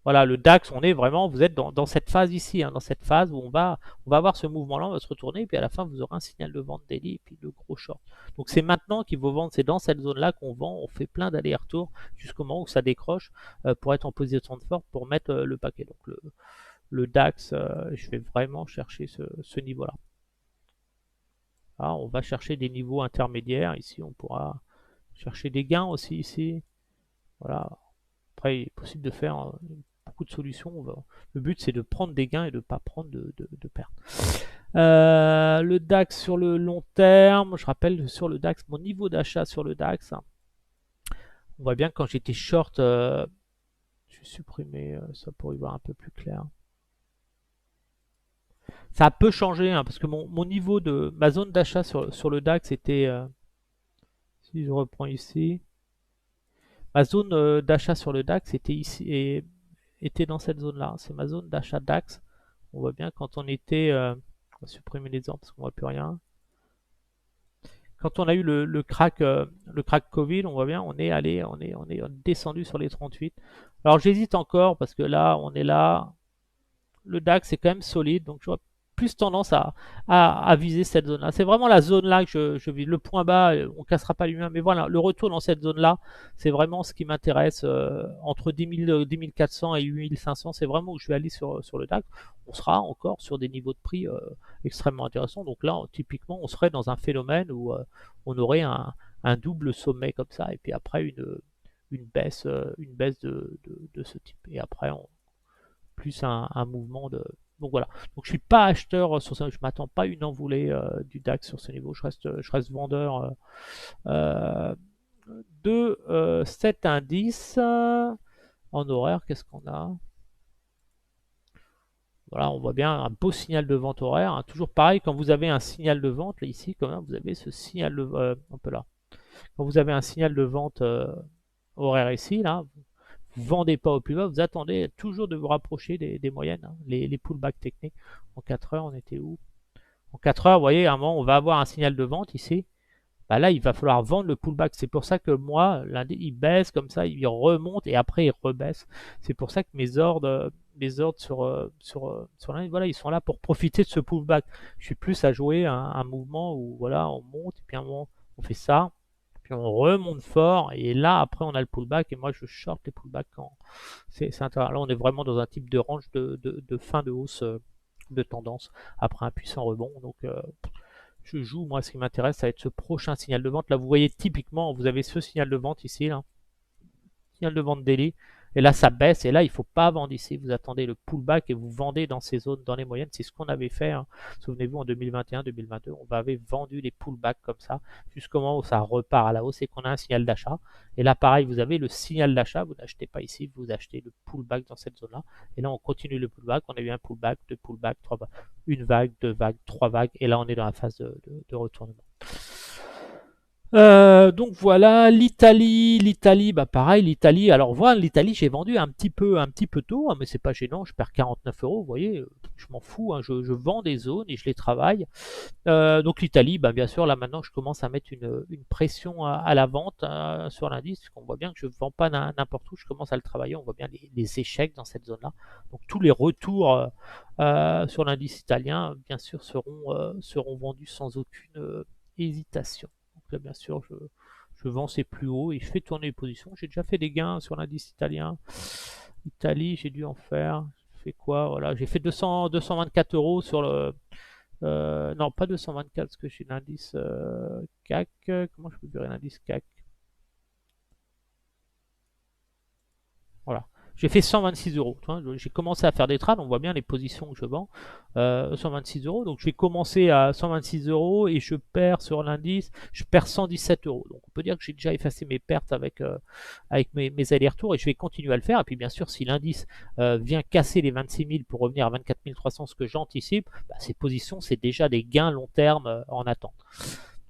Voilà, le DAX, vous êtes dans cette phase ici, hein, dans cette phase où on va avoir ce mouvement-là, on va se retourner, et puis à la fin, vous aurez un signal de vente daily, et puis de gros short. Donc c'est maintenant qu'il faut vendre, c'est dans cette zone-là qu'on vend, on fait plein d'allers-retours jusqu'au moment où ça décroche pour être en position de force, pour mettre le paquet. Donc le DAX, je vais vraiment chercher ce niveau-là. On va chercher des niveaux intermédiaires. Ici, on pourra chercher des gains aussi ici. Voilà. Après, il est possible de faire beaucoup de solutions. Le but, c'est de prendre des gains et de ne pas prendre de pertes. Le DAX sur le long terme, je rappelle sur le DAX, mon niveau d'achat sur le DAX, on voit bien que quand j'étais short, je vais supprimer ça pour y voir un peu plus clair. Ça a peu changé, hein, parce que mon niveau de ma zone d'achat sur le DAX était, si je reprends ici, ma zone d'achat sur le DAX était ici et était dans cette zone-là. C'est ma zone d'achat DAX. On voit bien quand on était, on va supprimer les ordres parce qu'on voit plus rien. Quand on a eu le crack Covid, on voit bien, on est descendu sur les 38. Alors j'hésite encore parce que là, on est là. Le DAX est quand même solide, donc j'aurais plus tendance à viser cette zone-là. C'est vraiment la zone-là que je vise. Le point bas, on ne cassera pas lui-même, mais voilà, le retour dans cette zone-là, c'est vraiment ce qui m'intéresse. Entre 10 400 et 8 500, c'est vraiment où je vais aller sur le DAX. On sera encore sur des niveaux de prix extrêmement intéressants. Donc là, typiquement, on serait dans un phénomène où on aurait un double sommet comme ça, et puis après une baisse de ce type. Et après, plus un mouvement de. Donc voilà. Donc je suis pas acheteur sur ça. Je m'attends pas à une envolée du DAX sur ce niveau. Je reste vendeur de cet indice. En horaire, qu'est-ce qu'on a? Voilà, on voit bien un beau signal de vente horaire. Hein. Toujours pareil, quand vous avez un signal de vente, là ici, quand même, vous avez ce signal de un peu là. Quand vous avez un signal de vente horaire ici, là, vous vendez pas au plus bas, vous attendez toujours de vous rapprocher des moyennes, hein, les pullbacks techniques. En 4 heures, on était où? En 4 heures, vous voyez, à un moment, on va avoir un signal de vente ici. Bah là, il va falloir vendre le pullback. C'est pour ça que moi, lundi, il baisse comme ça, il remonte et après, il rebaisse. C'est pour ça que mes ordres sur lundi, voilà, ils sont là pour profiter de ce pullback. Je suis plus à jouer un mouvement où, voilà, on monte et puis à un moment, on fait ça. Puis on remonte fort et là après on a le pullback et moi je short les pullbacks quand c'est intéressant. Là on est vraiment dans un type de range de fin de hausse de tendance après un puissant rebond. Donc je joue, moi ce qui m'intéresse ça va être ce prochain signal de vente. Là vous voyez typiquement vous avez ce signal de vente ici là, signal de vente daily. Et là, ça baisse. Et là, il ne faut pas vendre ici. Vous attendez le pullback et vous vendez dans ces zones, dans les moyennes. C'est ce qu'on avait fait. Hein. Souvenez-vous, en 2021, 2022, on avait vendu les pullbacks comme ça, jusqu'au moment où ça repart à la hausse et qu'on a un signal d'achat. Et là, pareil, vous avez le signal d'achat. Vous n'achetez pas ici, vous achetez le pullback dans cette zone-là. Et là, on continue le pullback. On a eu un pullback, deux pullbacks, trois vagues, une vague, deux vagues, trois vagues. Et là, on est dans la phase de retournement. Donc voilà, l'Italie, bah pareil, l'Italie. Alors voilà, l'Italie, j'ai vendu un petit peu tôt, hein, mais c'est pas gênant. Je perds 49 euros, vous voyez, je m'en fous. Hein, je vends des zones et je les travaille. Donc l'Italie, bah bien sûr, là maintenant, je commence à mettre une pression à la vente sur l'indice, parce qu'on voit bien que je ne vends pas n'importe où. Je commence à le travailler. On voit bien les échecs dans cette zone-là. Donc tous les retours sur l'indice italien, bien sûr, seront vendus sans aucune hésitation. Donc là, bien sûr, je vends ces plus hauts et je fais tourner les positions. J'ai déjà fait des gains sur l'indice italien. Italie, j'ai dû en faire. J'ai fait quoi? Voilà, j'ai fait 224 euros sur le. Non, pas 224, parce que j'ai l'indice CAC. Comment je peux virer l'indice CAC? Voilà. J'ai fait 126 euros. J'ai commencé à faire des trades. On voit bien les positions que je vends. 126 euros. Donc je vais commencer à 126 euros et je perds sur l'indice. Je perds 117 euros. Donc on peut dire que j'ai déjà effacé mes pertes avec mes allers-retours et je vais continuer à le faire. Et puis bien sûr, si l'indice vient casser les 26 000 pour revenir à 24 300, ce que j'anticipe, bah, ces positions, c'est déjà des gains long terme en attente.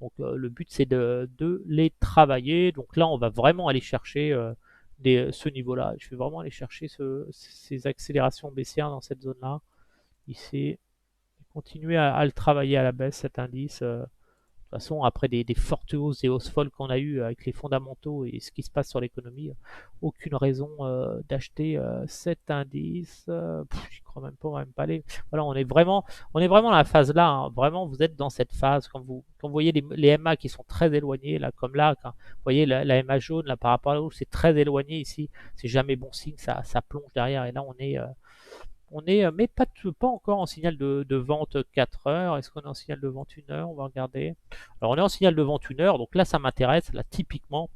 Donc le but, c'est de les travailler. Donc là, on va vraiment aller chercher ce niveau-là. Je vais vraiment aller chercher ces accélérations baissières dans cette zone-là. Ici, continuer à le travailler à la baisse, cet indice. De toute façon, après des fortes hausses, des hausses folles qu'on a eues avec les fondamentaux et ce qui se passe sur l'économie, aucune raison d'acheter cet indice. J'y crois même pas, on va même pas aller. Voilà, on est vraiment dans la phase là. Hein. Vraiment, vous êtes dans cette phase. Quand vous voyez les MA qui sont très éloignés, là, comme là, quand vous voyez la MA jaune là par rapport à la rouge, c'est très éloigné ici. C'est jamais bon signe, ça plonge derrière. Et là, on est On est, mais pas encore en signal de vente 4 heures. Est-ce qu'on est en signal de vente 1 heure? On va regarder. Alors, on est en signal de vente 1 heure. Donc là, ça m'intéresse. Là, typiquement,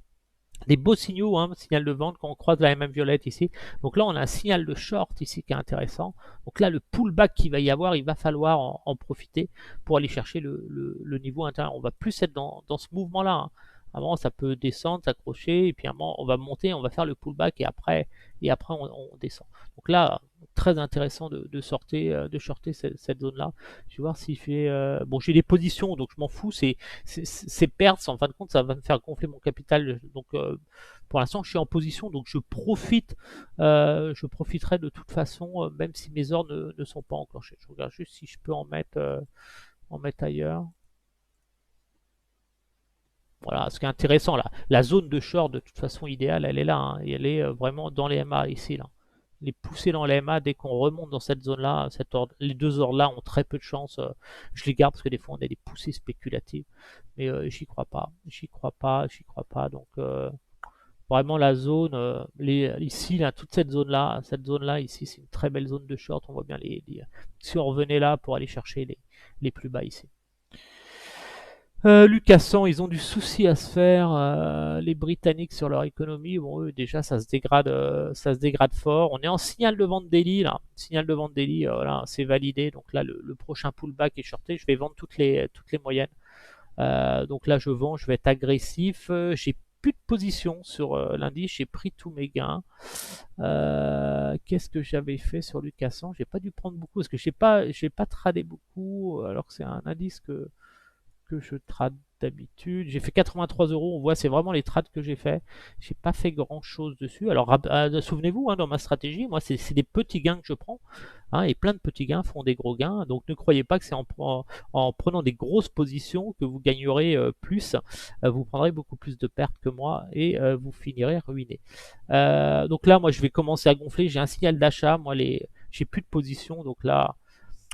des beaux signaux, hein, signal de vente quand on croise la MM violette ici. Donc là, on a un signal de short ici qui est intéressant. Donc là, le pullback qu'il va y avoir, il va falloir en profiter pour aller chercher le niveau intérieur. On va plus être dans ce mouvement-là, hein. Avant, ça peut descendre, s'accrocher, et puis à un moment, on va monter, on va faire le pullback, et après on descend. Donc là, très intéressant de shorter cette zone-là. Je vais voir s'il fait... bon, j'ai des positions, donc je m'en fous. Ces pertes, en fin de compte, ça va me faire gonfler mon capital. Donc, pour l'instant, je suis en position, donc je profite. Je profiterai de toute façon, même si mes ordres ne sont pas enclenchés. Je regarde juste si je peux en mettre ailleurs. Voilà, ce qui est intéressant là, la zone de short de toute façon idéale, elle est là, hein, et elle est vraiment dans les MA ici là. Les pousser dans les MA dès qu'on remonte dans cette zone là, les deux ordres là ont très peu de chance. Je les garde parce que des fois on a des poussées spéculatives, mais j'y crois pas, j'y crois pas, j'y crois pas. Donc vraiment la zone, ici là, toute cette zone là ici, c'est une très belle zone de short. On voit bien si on revenait là pour aller chercher les plus bas ici. Lucassan, ils ont du souci à se faire. Les Britanniques sur leur économie, bon, eux, déjà, ça se dégrade fort. On est en signal de vente daily, là. Signal de vente daily, voilà, c'est validé. Donc là, le prochain pullback est shorté. Je vais vendre toutes les moyennes. Donc là, je vends, je vais être agressif. J'ai plus de position sur l'indice, j'ai pris tous mes gains. Qu'est-ce que j'avais fait sur Lucassan? J'ai pas dû prendre beaucoup parce que j'ai pas tradé beaucoup, alors que c'est un indice que je trade d'habitude. J'ai fait 83 euros. On voit, c'est vraiment les trades que j'ai fait. J'ai pas fait grand chose dessus. Alors, souvenez-vous, hein, dans ma stratégie, moi, c'est des petits gains que je prends. Hein, et plein de petits gains font des gros gains. Donc, ne croyez pas que c'est en prenant des grosses positions que vous gagnerez plus. Vous prendrez beaucoup plus de pertes que moi et vous finirez ruiné. Donc là, moi, je vais commencer à gonfler. J'ai un signal d'achat. Moi, j'ai plus de position. Donc là,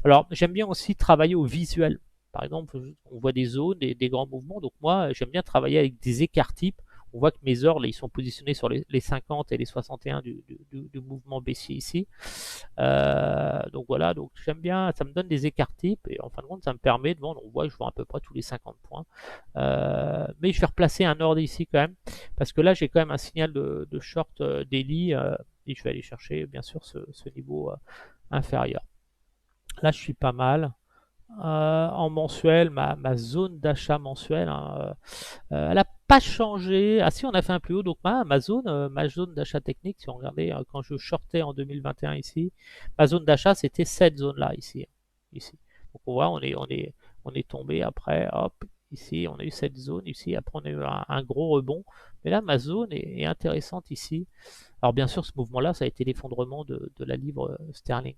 alors, j'aime bien aussi travailler au visuel. Par exemple, on voit des zones, des grands mouvements. Donc moi, j'aime bien travailler avec des écarts types. On voit que mes heures, là, ils sont positionnés sur les 50 et les 61 du mouvement baissier ici. Donc voilà, donc j'aime bien, ça me donne des écarts types et en fin de compte, ça me permet de vendre. On voit que je vends à peu près tous les 50 points. Mais je vais replacer un ordre ici quand même, parce que là, j'ai quand même un signal de short daily et je vais aller chercher bien sûr ce niveau inférieur. Là, je suis pas mal. En mensuel, ma zone d'achat mensuelle, hein, elle n'a pas changé. Ah si, on a fait un plus haut, donc ma zone d'achat technique, si on regardait quand je shortais en 2021 ici, ma zone d'achat c'était cette zone-là ici, ici. Donc on voit, on est tombé après, hop, ici, on a eu cette zone ici, après on a eu un gros rebond. Mais là, ma zone est intéressante ici. Alors bien sûr, ce mouvement-là, ça a été l'effondrement de la livre sterling.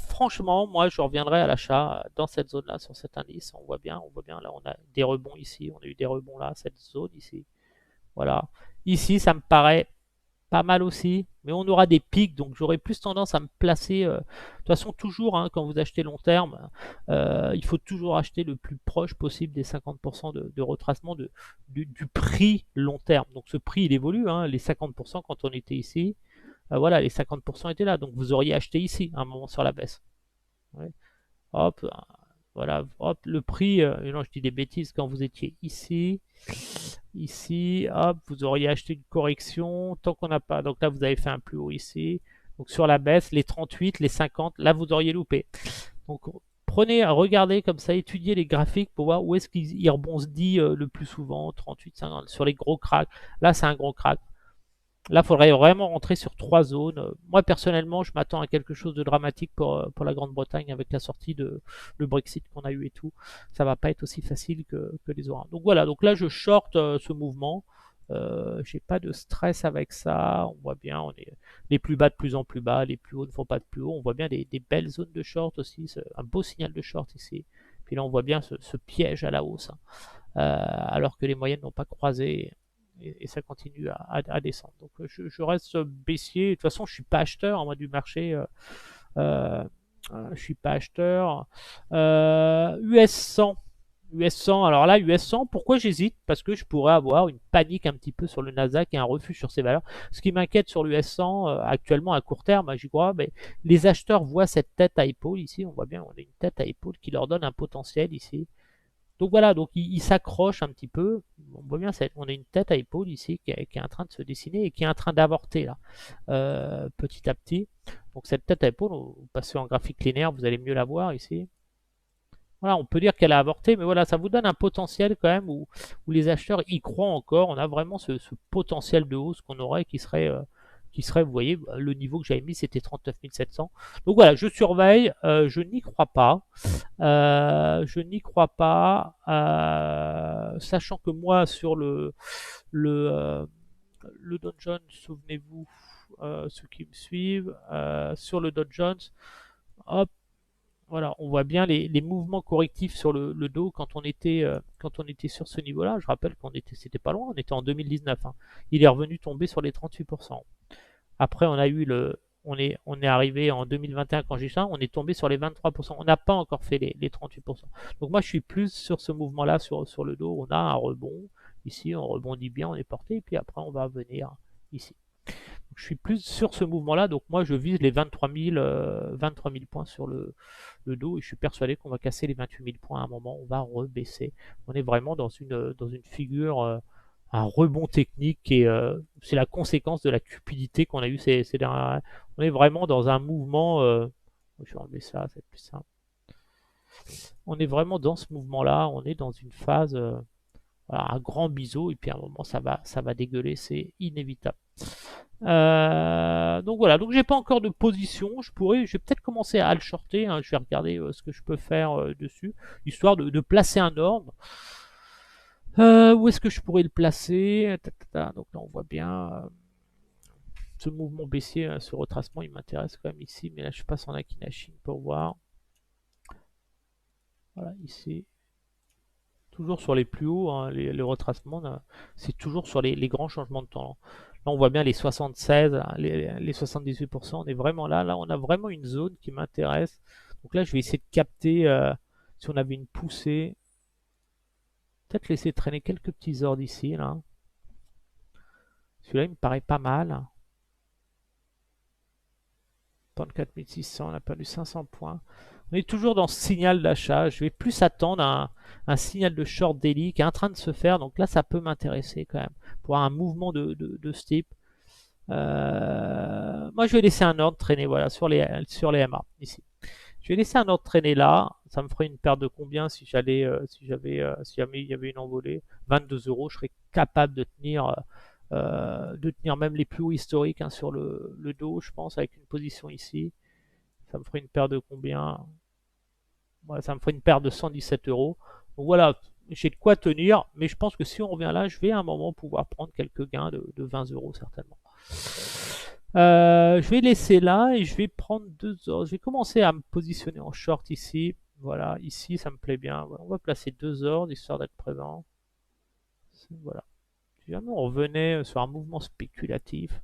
Franchement, moi, je reviendrai à l'achat dans cette zone-là, sur cet indice. On voit bien, là, on a des rebonds ici, on a eu des rebonds là, cette zone ici. Voilà. Ici, ça me paraît pas mal aussi, mais on aura des pics, donc j'aurais plus tendance à me placer. De toute façon, toujours, hein, quand vous achetez long terme, il faut toujours acheter le plus proche possible des 50% de retracement du prix long terme. Donc ce prix, il évolue, hein, les 50% quand on était ici. Voilà, les 50% étaient là, donc vous auriez acheté ici à un moment sur la baisse. Ouais. Hop, voilà, hop, le prix, non, je dis des bêtises, quand vous étiez ici, hop, vous auriez acheté une correction, tant qu'on n'a pas, donc là vous avez fait un plus haut ici, donc sur la baisse, les 38, les 50, là vous auriez loupé. Donc prenez, regardez comme ça, étudiez les graphiques pour voir où est-ce qu'il rebondit le plus souvent, 38, 50, sur les gros cracks, là c'est un gros crack. Là, il faudrait vraiment rentrer sur 3 zones. Moi, personnellement, je m'attends à quelque chose de dramatique pour la Grande-Bretagne avec la sortie de le Brexit qu'on a eu et tout. Ça va pas être aussi facile que les orans. Donc voilà, donc là, je short ce mouvement. J'ai pas de stress avec ça. On voit bien, on est les plus bas de plus en plus bas, les plus hauts ne font pas de plus haut. On voit bien des belles zones de short aussi, un beau signal de short ici. Puis là, on voit bien ce piège à la hausse, hein. Alors que les moyennes n'ont pas croisé et ça continue à descendre. Donc je reste baissier. De toute façon, je suis pas acheteur moi du marché. Je suis pas acheteur. US 100. US 100, alors là, US 100, pourquoi j'hésite? Parce que je pourrais avoir une panique un petit peu sur le Nasdaq et un refus sur ces valeurs. Ce qui m'inquiète sur l'US 100 actuellement à court terme, j'y crois, mais les acheteurs voient cette tête à épaule ici. On voit bien, on a une tête à épaule qui leur donne un potentiel ici. Donc voilà, donc ils s'accrochent un petit peu. On voit bien, on a une tête à épaule ici qui est en train de se dessiner et qui est en train d'avorter là, petit à petit. Donc cette tête à épaule, vous passez en graphique linéaire, vous allez mieux la voir ici. Voilà, on peut dire qu'elle a avorté, mais voilà, ça vous donne un potentiel quand même où les acheteurs y croient encore. On a vraiment ce potentiel de hausse qu'on aurait qui serait, vous voyez, le niveau que j'avais mis, c'était 39 700. Donc voilà, je surveille, je n'y crois pas. Je n'y crois pas, sachant que moi, sur le, euh, le Dow Jones, souvenez-vous, ceux qui me suivent, sur le Dow Jones, hop, voilà, on voit bien les mouvements correctifs sur le dos quand on était sur ce niveau-là. Je rappelle c'était pas loin, on était en 2019. Hein. Il est revenu tomber sur les 38%. Après, on est arrivé en 2021 quand j'ai ça, on est tombé sur les 23%. On n'a pas encore fait les 38%. Donc moi, je suis plus sur ce mouvement-là, sur le dos. On a un rebond. Ici, on rebondit bien, on est porté. Et puis après, on va venir ici. Donc, je suis plus sur ce mouvement-là. Donc moi, je vise les 23 000 points sur le dos. Et je suis persuadé qu'on va casser les 28 000 points à un moment. On va rebaisser. On est vraiment dans une figure un rebond technique et c'est la conséquence de la cupidité qu'on a eu ces dernières. On est vraiment dans un mouvement. Je vais enlever ça, c'est plus simple. On est vraiment dans ce mouvement-là. On est dans une phase, voilà, un grand biseau et puis à un moment ça va dégueuler, c'est inévitable. Donc voilà, donc j'ai pas encore de position. Je vais peut-être commencer à le shorter. Hein. Je vais regarder ce que je peux faire dessus, histoire de placer un ordre. Où est-ce que je pourrais le placer? Donc là, on voit bien ce mouvement baissier, ce retracement, il m'intéresse quand même ici. Mais là, je passe en Akinashin pour voir. Voilà, ici. Toujours sur les plus hauts, hein, les retracements, c'est toujours sur les grands changements de temps. Là, on voit bien les 76, les 78%. On est vraiment là. Là, on a vraiment une zone qui m'intéresse. Donc là, je vais essayer de capter si on avait une poussée. Peut-être laisser traîner quelques petits ordres ici, là. Celui-là, il me paraît pas mal. 34 600, on a perdu 500 points. On est toujours dans ce signal d'achat. Je vais plus attendre un signal de short daily qui est en train de se faire. Donc là, ça peut m'intéresser quand même. Pour un mouvement de ce type. Moi, je vais laisser un ordre traîner voilà, sur les MA ici. Je vais laisser un ordre traîner là. Ça me ferait une perte de combien si jamais il y avait une envolée? 22 euros. Je serais capable de tenir même les plus hauts historiques hein, sur le dos, je pense, avec une position ici. Ça me ferait une perte de combien? Ouais, ça me ferait une perte de 117 euros. Donc voilà, j'ai de quoi tenir, mais je pense que si on revient là, je vais à un moment pouvoir prendre quelques gains de 20 euros certainement. Je vais laisser là et je vais prendre 2 ordres. Je vais commencer à me positionner en short ici. Voilà, ici ça me plaît bien. Voilà, on va placer 2 ordres histoire d'être présent. Voilà. Si jamais on revenait sur un mouvement spéculatif,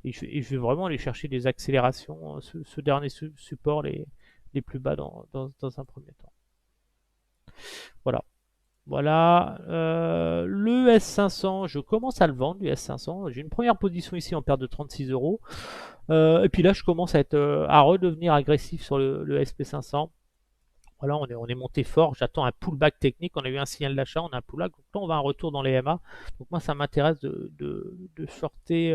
et je vais vraiment aller chercher des accélérations, ce dernier support les plus bas dans un premier temps. Voilà. Voilà. Le S500, je commence à le vendre, le S500. J'ai une première position ici en perte de 36 euros. Et puis là, je commence à redevenir agressif sur le SP500. Voilà, on est monté fort. J'attends un pullback technique. On a eu un signal d'achat, on a un pullback. Donc là, on va un retour dans les MA. Donc moi, ça m'intéresse de shorter,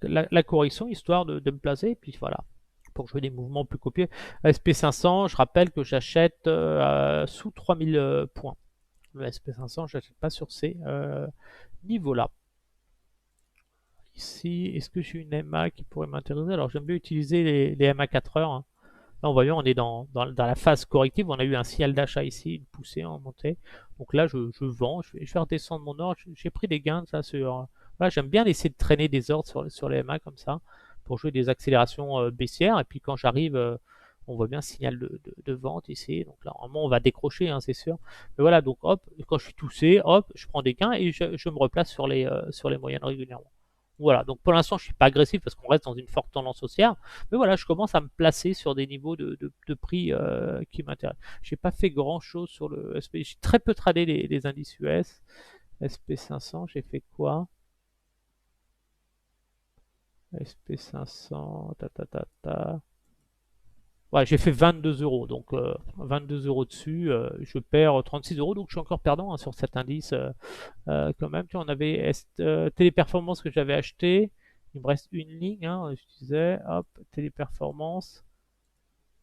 la correction, histoire de me placer. Et puis voilà, pour jouer des mouvements plus copieux. SP500, je rappelle que j'achète sous 3000 points. Le SP500, je n'achète pas sur ces niveaux-là. Ici, est-ce que j'ai une MA qui pourrait m'intéresser? Alors j'aime bien utiliser les MA 4 heures. Hein. Là, on voit bien, on est dans la phase corrective. On a eu un signal d'achat ici, une poussée en montée. Donc là, je vends, je vais redescendre mon ordre. J'ai pris des gains ça sur. Voilà, j'aime bien laisser traîner des ordres sur les MA comme ça pour jouer des accélérations baissières. Et puis quand j'arrive, on voit bien signal de vente ici. Donc là, normalement, on va décrocher, hein, c'est sûr. Mais voilà, donc hop, quand je suis toussé, hop, je prends des gains et je me replace sur les moyennes régulièrement. Voilà, donc pour l'instant, je suis pas agressif parce qu'on reste dans une forte tendance haussière. Mais voilà, je commence à me placer sur des niveaux de prix qui m'intéressent. J'ai pas fait grand chose sur le SP. J'ai très peu tradé les indices US. SP500, j'ai fait quoi? SP500, ta ta ta ta. Ouais, j'ai fait 22 euros, donc 22 euros dessus, je perds 36 euros, donc je suis encore perdant hein, sur cet indice quand même. Tu vois, on avait Téléperformance que j'avais acheté, il me reste une ligne, hein, je disais, hop, Téléperformance.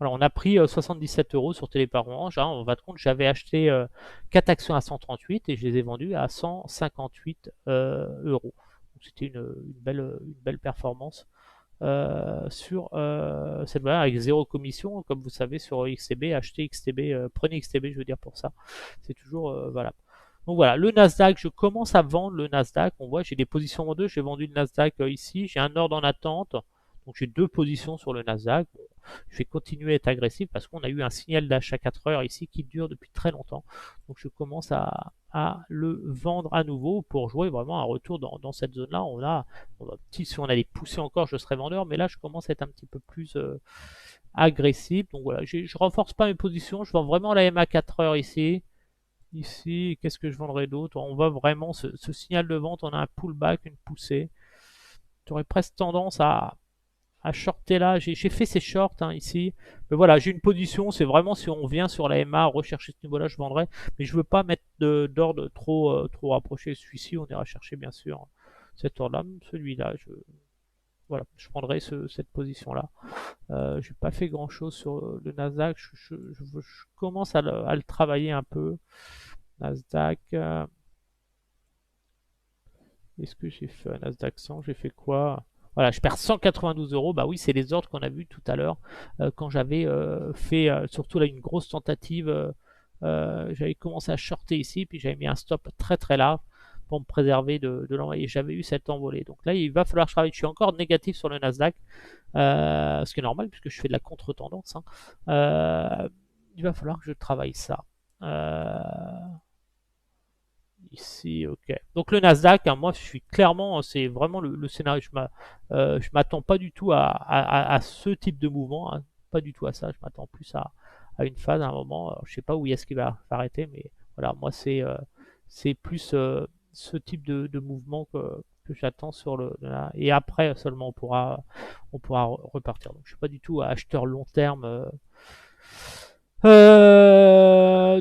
Alors on a pris 77 euros sur Téléperformance, hein, en fin de compte j'avais acheté 4 actions à 138 et je les ai vendues à 158 euros. C'était une belle performance sur cette valeur avec zéro commission, comme vous savez sur XTB, achetez XTB, prenez XTB, je veux dire pour ça, c'est toujours valable. Donc voilà, le Nasdaq, je commence à vendre le Nasdaq. On voit, j'ai des positions en deux. J'ai vendu le Nasdaq ici. J'ai un ordre en attente. Donc j'ai deux positions sur le Nasdaq. Bon, je vais continuer à être agressif parce qu'on a eu un signal d'achat 4 heures ici qui dure depuis très longtemps. Donc je commence à le vendre à nouveau pour jouer vraiment un retour dans cette zone-là. Si on allait pousser encore, je serais vendeur. Mais là, je commence à être un petit peu plus agressif. Donc voilà, je renforce pas mes positions. Je vends vraiment la MA 4 heures ici. Ici, qu'est-ce que je vendrais d'autre? On voit vraiment ce signal de vente, on a un pullback, une poussée. Tu aurais presque tendance à shorter là. J'ai fait ces shorts hein, ici. Mais voilà, j'ai une position, c'est vraiment si on vient sur la MA, rechercher ce niveau-là, je vendrais. Mais je veux pas mettre d'ordre trop rapproché. Celui-ci, on ira chercher bien sûr cet ordre-là. Celui-là, voilà, je prendrai cette position-là. J'ai pas fait grand-chose sur le Nasdaq. Je commence à le travailler un peu. Nasdaq. Est-ce que j'ai fait un Nasdaq 100? J'ai fait quoi? Voilà, je perds 192 euros. Bah oui, c'est les ordres qu'on a vus tout à l'heure quand j'avais fait surtout là une grosse tentative. J'avais commencé à shorter ici, puis j'avais mis un stop très très large pour me préserver de l'envoyer. J'avais eu cette envolée. Donc là, il va falloir que je travaille. Je suis encore négatif sur le Nasdaq, ce qui est normal puisque je fais de la contre-tendance. Hein. Il va falloir que je travaille ça. Ici, ok. Donc le Nasdaq, hein, moi je suis clairement, c'est vraiment le scénario. Je m'attends pas du tout à ce type de mouvement, hein, pas du tout à ça. Je m'attends plus à une phase, à un moment. Alors, je sais pas où est-ce qu'il va s'arrêter, mais voilà, moi c'est plus ce type de mouvement que j'attends sur et après seulement on pourra repartir. Donc je suis pas du tout acheteur long terme.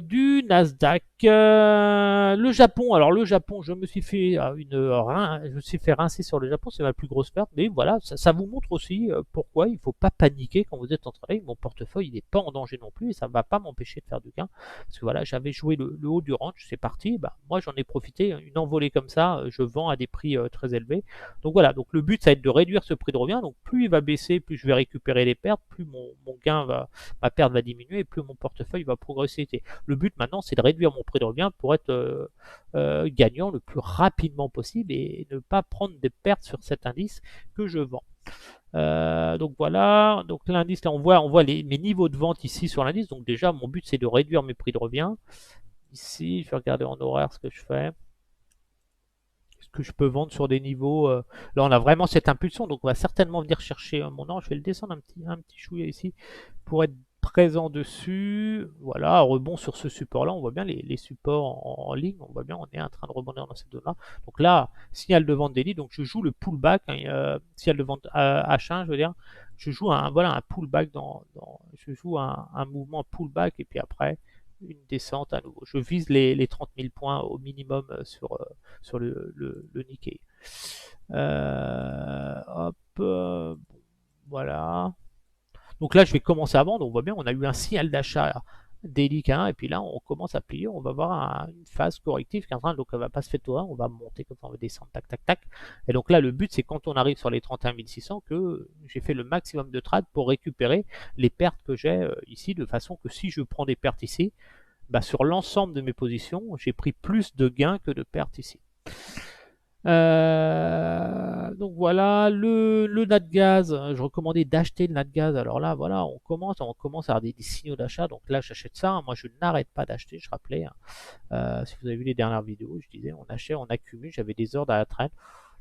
Du Nasdaq. Le Japon. Alors le Japon, je me suis fait je me suis fait rincer sur le Japon, c'est ma plus grosse perte. Mais voilà, ça vous montre aussi pourquoi il ne faut pas paniquer quand vous êtes en train. Mon portefeuille, il n'est pas en danger non plus et ça ne va pas m'empêcher de faire du gain. Parce que voilà, j'avais joué le haut du range, c'est parti. Bah, moi, j'en ai profité. Une envolée comme ça, je vends à des prix très élevés. Donc voilà, donc le but, ça va être de réduire ce prix de revient. Donc plus il va baisser, plus je vais récupérer les pertes, plus mon gain ma perte va diminuer et plus mon portefeuille va progresser. Le but maintenant, c'est de réduire mon prix de revient pour être gagnant le plus rapidement possible et ne pas prendre des pertes sur cet indice que je vends. Donc voilà, donc l'indice, là on voit mes niveaux de vente ici sur l'indice. Donc déjà, mon but c'est de réduire mes prix de revient. Ici, je vais regarder en horaire ce que je fais. Est-ce que je peux vendre sur des niveaux là on a vraiment cette impulsion, donc on va certainement venir chercher mon ordre. Je vais le descendre un petit chouïa ici pour être présent dessus. Voilà, rebond sur ce support là, on voit bien les supports en ligne, on voit bien on est en train de rebondir dans cette zone là. Donc là, signal de vente daily, donc je joue le pullback, hein, signal de vente H1 je veux dire, je joue un pullback je joue un mouvement pullback et puis après une descente à nouveau. Je vise les 30 000 points au minimum sur le Nikkei. Hop, voilà. Donc là, je vais commencer à vendre. On voit bien, on a eu un signal d'achat délicat et puis là, on commence à plier. On va voir une phase corrective qui est en train, donc elle va pas se faire tout, on va monter comme ça, on va descendre, tac, tac, tac. Et donc là, le but, c'est quand on arrive sur les 31 600 que j'ai fait le maximum de trades pour récupérer les pertes que j'ai ici, de façon que si je prends des pertes ici, bah, sur l'ensemble de mes positions, j'ai pris plus de gains que de pertes ici. Donc voilà, le Natgaz, je recommandais d'acheter le Natgaz. Alors là, voilà, on commence à avoir des signaux d'achat. Donc là, j'achète ça. Moi, je n'arrête pas d'acheter. Je rappelais, si vous avez vu les dernières vidéos, je disais, on achète, on accumule. J'avais des ordres à la traîne.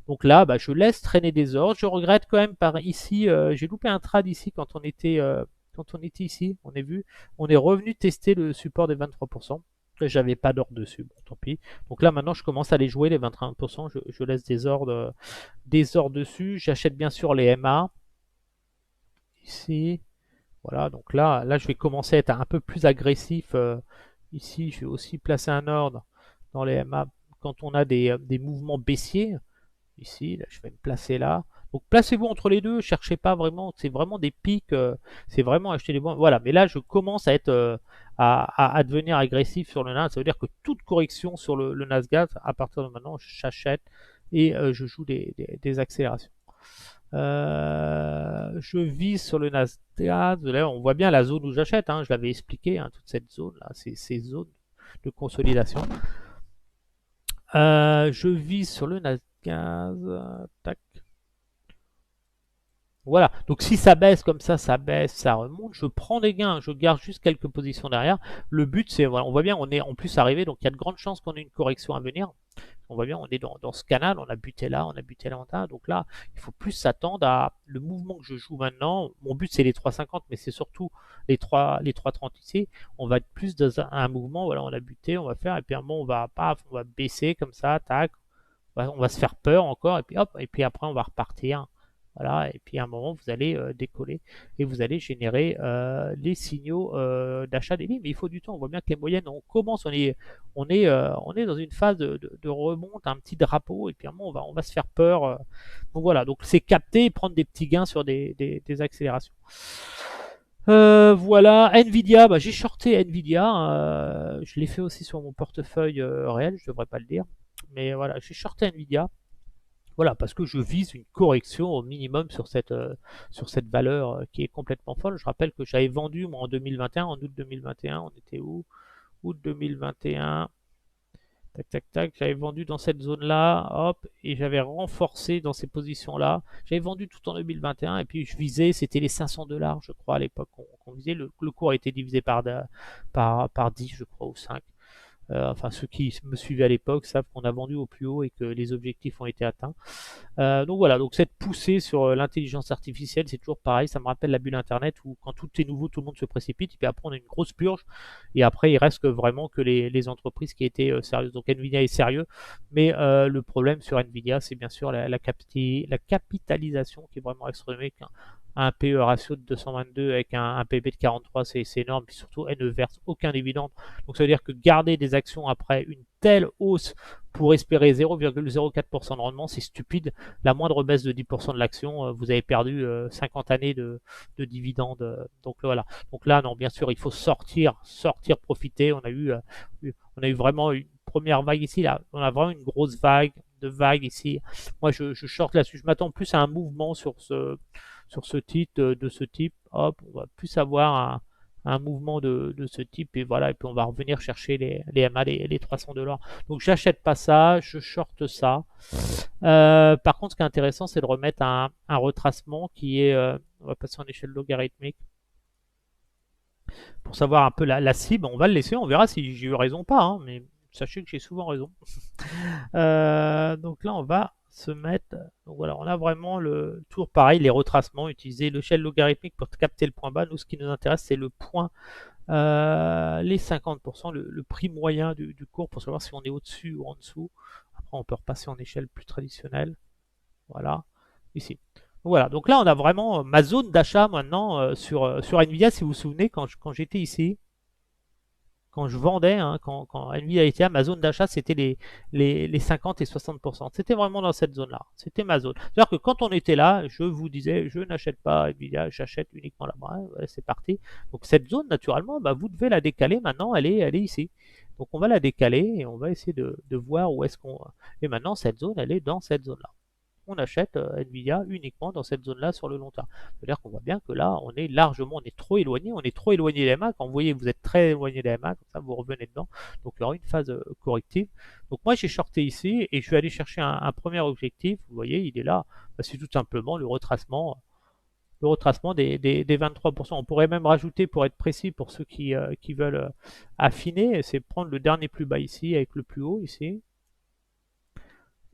Donc là, bah, je laisse traîner des ordres. Je regrette quand même par ici, j'ai loupé un trade ici quand on était ici. On est revenu tester le support des 23%. J'avais pas d'ordre dessus, bon tant pis. Donc là maintenant je commence à les jouer les 21%, je laisse des ordres dessus. J'achète bien sûr les MA ici. Voilà, donc là je vais commencer à être un peu plus agressif. Ici, je vais aussi placer un ordre dans les MA quand on a des mouvements baissiers. Ici, là, je vais me placer là. Donc placez-vous entre les deux, cherchez pas vraiment, c'est vraiment des pics, c'est vraiment acheter les bons. Voilà, mais là je commence à être à devenir agressif sur le Nasdaq. Ça veut dire que toute correction sur le Nasdaq, à partir de maintenant, j'achète et je joue des accélérations. Je vise sur le Nasdaq. Là, on voit bien la zone où j'achète, hein, je l'avais expliqué, hein, toute cette zone là, ces zones de consolidation. Je vise sur le Nasdaq. Tac. Voilà, donc si ça baisse comme ça baisse, ça remonte, je prends des gains, je garde juste quelques positions derrière. Le but c'est, voilà, on voit bien, on est en plus arrivé, donc il y a de grandes chances qu'on ait une correction à venir. On voit bien, on est dans ce canal, on a buté là, on a buté là, donc là, il faut plus s'attendre à le mouvement que je joue maintenant. Mon but c'est les 3,50, mais c'est surtout les 3,30 ici. On va être plus dans un mouvement, voilà, on a buté, on va faire, et puis à un moment on va baisser comme ça, tac, on va se faire peur encore, et puis hop, et puis après on va repartir. Voilà, et puis à un moment, vous allez décoller et vous allez générer les signaux d'achat des lignes. Mais il faut du temps. On voit bien que les moyennes, on commence, on est dans une phase de remonte, un petit drapeau, et puis à un moment, on va se faire peur. Donc voilà, donc c'est capter et prendre des petits gains sur des accélérations. Voilà, Nvidia, bah, j'ai shorté Nvidia, je l'ai fait aussi sur mon portefeuille réel, je devrais pas le dire. Mais voilà, j'ai shorté Nvidia. Voilà, parce que je vise une correction au minimum sur cette valeur qui est complètement folle. Je rappelle que j'avais vendu moi en 2021, en août 2021, on était où? Août 2021, tac tac tac, j'avais vendu dans cette zone-là, hop, et j'avais renforcé dans ces positions-là. J'avais vendu tout en 2021 et puis je visais, c'était les 500 $, je crois, à l'époque qu'on visait. Le cours a été divisé par 10, je crois, ou 5. Enfin, ceux qui me suivaient à l'époque savent qu'on a vendu au plus haut et que les objectifs ont été atteints. Donc voilà, donc cette poussée sur l'intelligence artificielle, c'est toujours pareil, ça me rappelle la bulle internet où quand tout est nouveau, tout le monde se précipite, et puis après on a une grosse purge, et après il reste que vraiment que les entreprises qui étaient sérieuses. Donc Nvidia est sérieux, mais le problème sur Nvidia, c'est bien sûr la capitalisation qui est vraiment astronomique. Hein. Un PE ratio de 222 avec un PB de 43, c'est énorme, puis surtout elle ne verse aucun dividende. Donc ça veut dire que garder des actions après une telle hausse pour espérer 0,04% de rendement, c'est stupide. La moindre baisse de 10% de l'action, vous avez perdu 50 années de dividendes. Donc voilà. Donc là, non, bien sûr, il faut sortir, profiter. On a eu vraiment une première vague ici. Là, on a vraiment une grosse vague ici. Moi, je short là-dessus. Je m'attends plus à un mouvement sur ce titre de ce type. Hop, on va plus avoir un mouvement de ce type et voilà, et puis on va revenir chercher les MA, les 300 $. Donc j'achète pas ça, je shorte ça. Par contre, ce qui est intéressant, c'est de remettre un retracement qui est, on va passer en échelle logarithmique pour savoir un peu la cible. On va le laisser, on verra si j'ai eu raison ou pas, hein, mais sachez que j'ai souvent raison. Donc là, on va se mettre. Donc voilà, on a vraiment le tour pareil, les retracements, utiliser l'échelle logarithmique pour capter le point bas. Nous, ce qui nous intéresse, c'est le point, les 50%, le prix moyen du cours pour savoir si on est au-dessus ou en dessous. Après, on peut repasser en échelle plus traditionnelle. Voilà, ici. Voilà, donc là, on a vraiment ma zone d'achat maintenant sur Nvidia. Si vous vous souvenez, quand j'étais ici, quand je vendais, hein, quand Nvidia était à ma zone d'achat, c'était les 50 et 60%. C'était vraiment dans cette zone-là. C'était ma zone. C'est-à-dire que quand on était là, je vous disais, je n'achète pas Nvidia, j'achète uniquement là-bas. Ouais, c'est parti. Donc cette zone, naturellement, bah, vous devez la décaler. Maintenant, elle est ici. Donc on va la décaler et on va essayer de voir où est-ce qu'on... Et maintenant, cette zone, elle est dans cette zone-là. On achète Nvidia uniquement dans cette zone-là sur le long terme. C'est-à-dire qu'on voit bien que là, on est trop éloigné des MA. Quand vous voyez, vous êtes très éloigné des MA, comme ça, vous revenez dedans. Donc, il y aura une phase corrective. Donc, moi, j'ai shorté ici et je vais aller chercher un premier objectif. Vous voyez, il est là. C'est tout simplement le retracement des 23%. On pourrait même rajouter, pour être précis, pour ceux qui veulent affiner, c'est prendre le dernier plus bas ici avec le plus haut ici.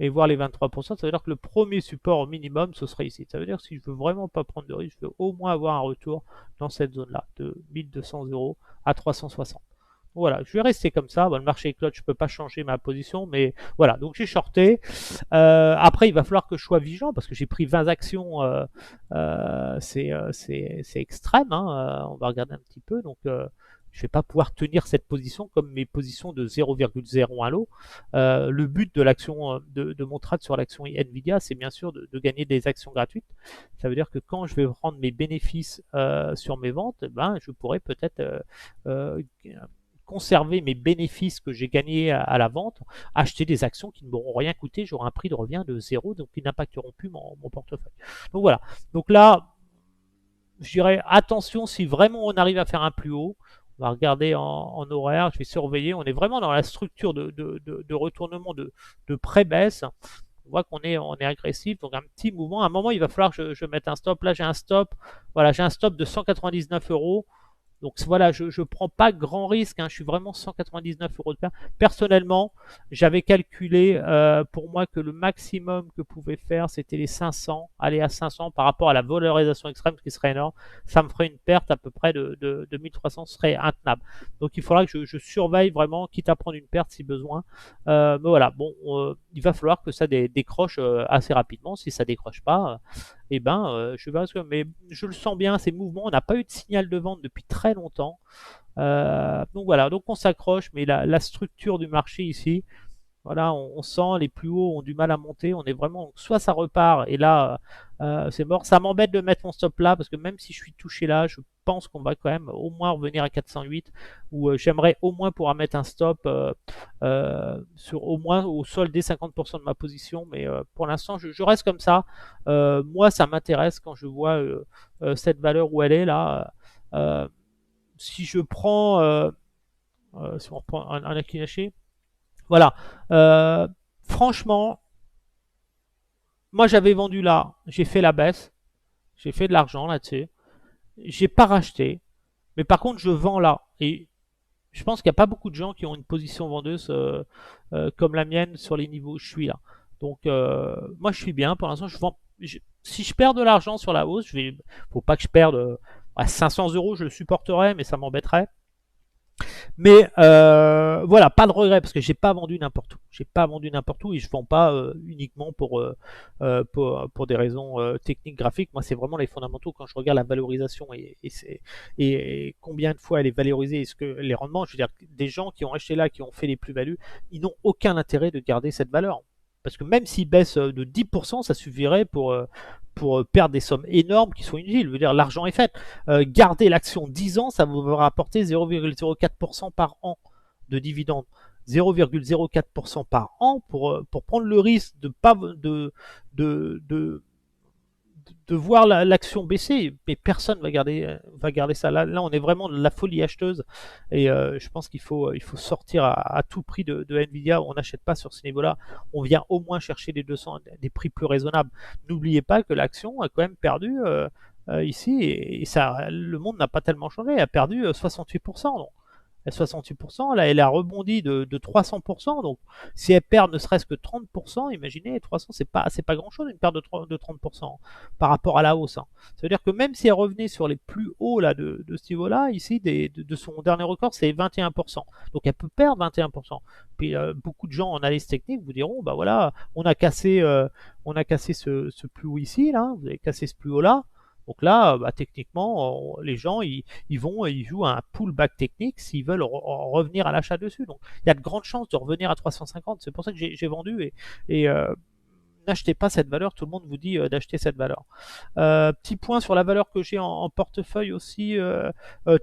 et voir les 23%, ça veut dire que le premier support au minimum, ce serait ici. Ça veut dire que si je veux vraiment pas prendre de risque, je veux au moins avoir un retour dans cette zone-là, de 1200 euros à 360. Voilà, je vais rester comme ça. Bon, le marché est close, je peux pas changer ma position, mais voilà. Donc j'ai shorté. Après, il va falloir que je sois vigilant parce que j'ai pris 20 actions. C'est extrême. Hein. On va regarder un petit peu. Donc je vais pas pouvoir tenir cette position comme mes positions de 0,01 lot. Le but de l'action de mon trade sur l'action Nvidia, c'est bien sûr de gagner des actions gratuites. Ça veut dire que quand je vais prendre mes bénéfices sur mes ventes, ben, je pourrais peut-être euh, conserver mes bénéfices que j'ai gagnés à la vente, acheter des actions qui ne m'auront rien coûté, j'aurai un prix de revient de zéro, donc qui n'impacteront plus mon portefeuille. Donc voilà. Donc là, je dirais attention si vraiment on arrive à faire un plus haut. On va regarder en horaire, je vais surveiller. On est vraiment dans la structure de retournement de pré-baisse. On voit on est agressif, donc un petit mouvement. À un moment, il va falloir que je mette un stop. Là, j'ai un stop. Voilà, j'ai un stop de 199 euros. Donc voilà, je ne prends pas grand risque, hein, je suis vraiment 199 euros de perte. Personnellement, j'avais calculé pour moi que le maximum que pouvait faire, c'était les 500, aller à 500 par rapport à la valorisation extrême, ce qui serait énorme. Ça me ferait une perte à peu près de 1300, ce serait intenable. Donc il faudra que je surveille vraiment, quitte à prendre une perte si besoin. Mais voilà, bon, il va falloir que ça décroche assez rapidement. Si ça décroche pas, eh ben, je verrai mais je le sens bien, ces mouvements. On n'a pas eu de signal de vente depuis très longtemps. Donc voilà, donc on s'accroche, mais la structure du marché ici, voilà, on sent les plus hauts ont du mal à monter. On est vraiment, soit ça repart et là, c'est mort. Ça m'embête de mettre mon stop là parce que même si je suis touché là, je pense qu'on va quand même au moins revenir à 408 ou j'aimerais au moins pouvoir mettre un stop sur au moins au sol des 50% de ma position. Mais pour l'instant, je reste comme ça. Moi, ça m'intéresse quand je vois cette valeur où elle est là. Si je prends, si on reprend un Akinashi, voilà. Franchement, moi j'avais vendu là, j'ai fait la baisse, j'ai fait de l'argent là-dessus, j'ai pas racheté, mais par contre je vends là. Et je pense qu'il n'y a pas beaucoup de gens qui ont une position vendeuse comme la mienne sur les niveaux où je suis là. Donc moi je suis bien, pour l'instant je vends. Si je perds de l'argent sur la hausse, faut pas que je perde à 500 euros, je le supporterai, mais ça m'embêterait. Mais voilà, pas de regret parce que j'ai pas vendu n'importe où. J'ai pas vendu n'importe où et je vends pas uniquement pour des raisons techniques, graphiques. Moi, c'est vraiment les fondamentaux quand je regarde la valorisation et combien de fois elle est valorisée et ce que les rendements. Je veux dire, des gens qui ont acheté là, qui ont fait les plus-values, ils n'ont aucun intérêt de garder cette valeur. Parce que même s'ils baissent de 10%, ça suffirait pour perdre des sommes énormes qui sont inutiles. Je veux dire, l'argent est fait. Garder l'action 10 ans, ça vous va rapporter 0,04% par an de dividendes. 0,04% par an pour prendre le risque de pas de, de voir l'action baisser, mais personne va garder ça. Là, on est vraiment de la folie acheteuse et je pense il faut sortir à tout prix de Nvidia. On n'achète pas sur ce niveau-là. On vient au moins chercher les 200, des prix plus raisonnables. N'oubliez pas que l'action a quand même perdu ici et ça, le monde n'a pas tellement changé. Elle a perdu 68%. Donc, 68%, là elle a rebondi de 300%, donc si elle perd ne serait-ce que 30%, imaginez, 300 c'est pas grand chose une perte de 30% par rapport à la hausse. Hein. Ça veut dire que même si elle revenait sur les plus hauts là, de ce niveau-là, ici de son dernier record c'est 21%, donc elle peut perdre 21%. Puis beaucoup de gens en analyse technique vous diront, bah voilà, on a cassé ce plus haut ici, là, vous avez cassé ce plus haut là, donc là, bah, techniquement, les gens, ils jouent à un pullback technique s'ils veulent revenir à l'achat dessus. Donc il y a de grandes chances de revenir à 350. C'est pour ça que j'ai vendu et n'achetez pas cette valeur. Tout le monde vous dit d'acheter cette valeur. Petit point sur la valeur que j'ai en portefeuille aussi,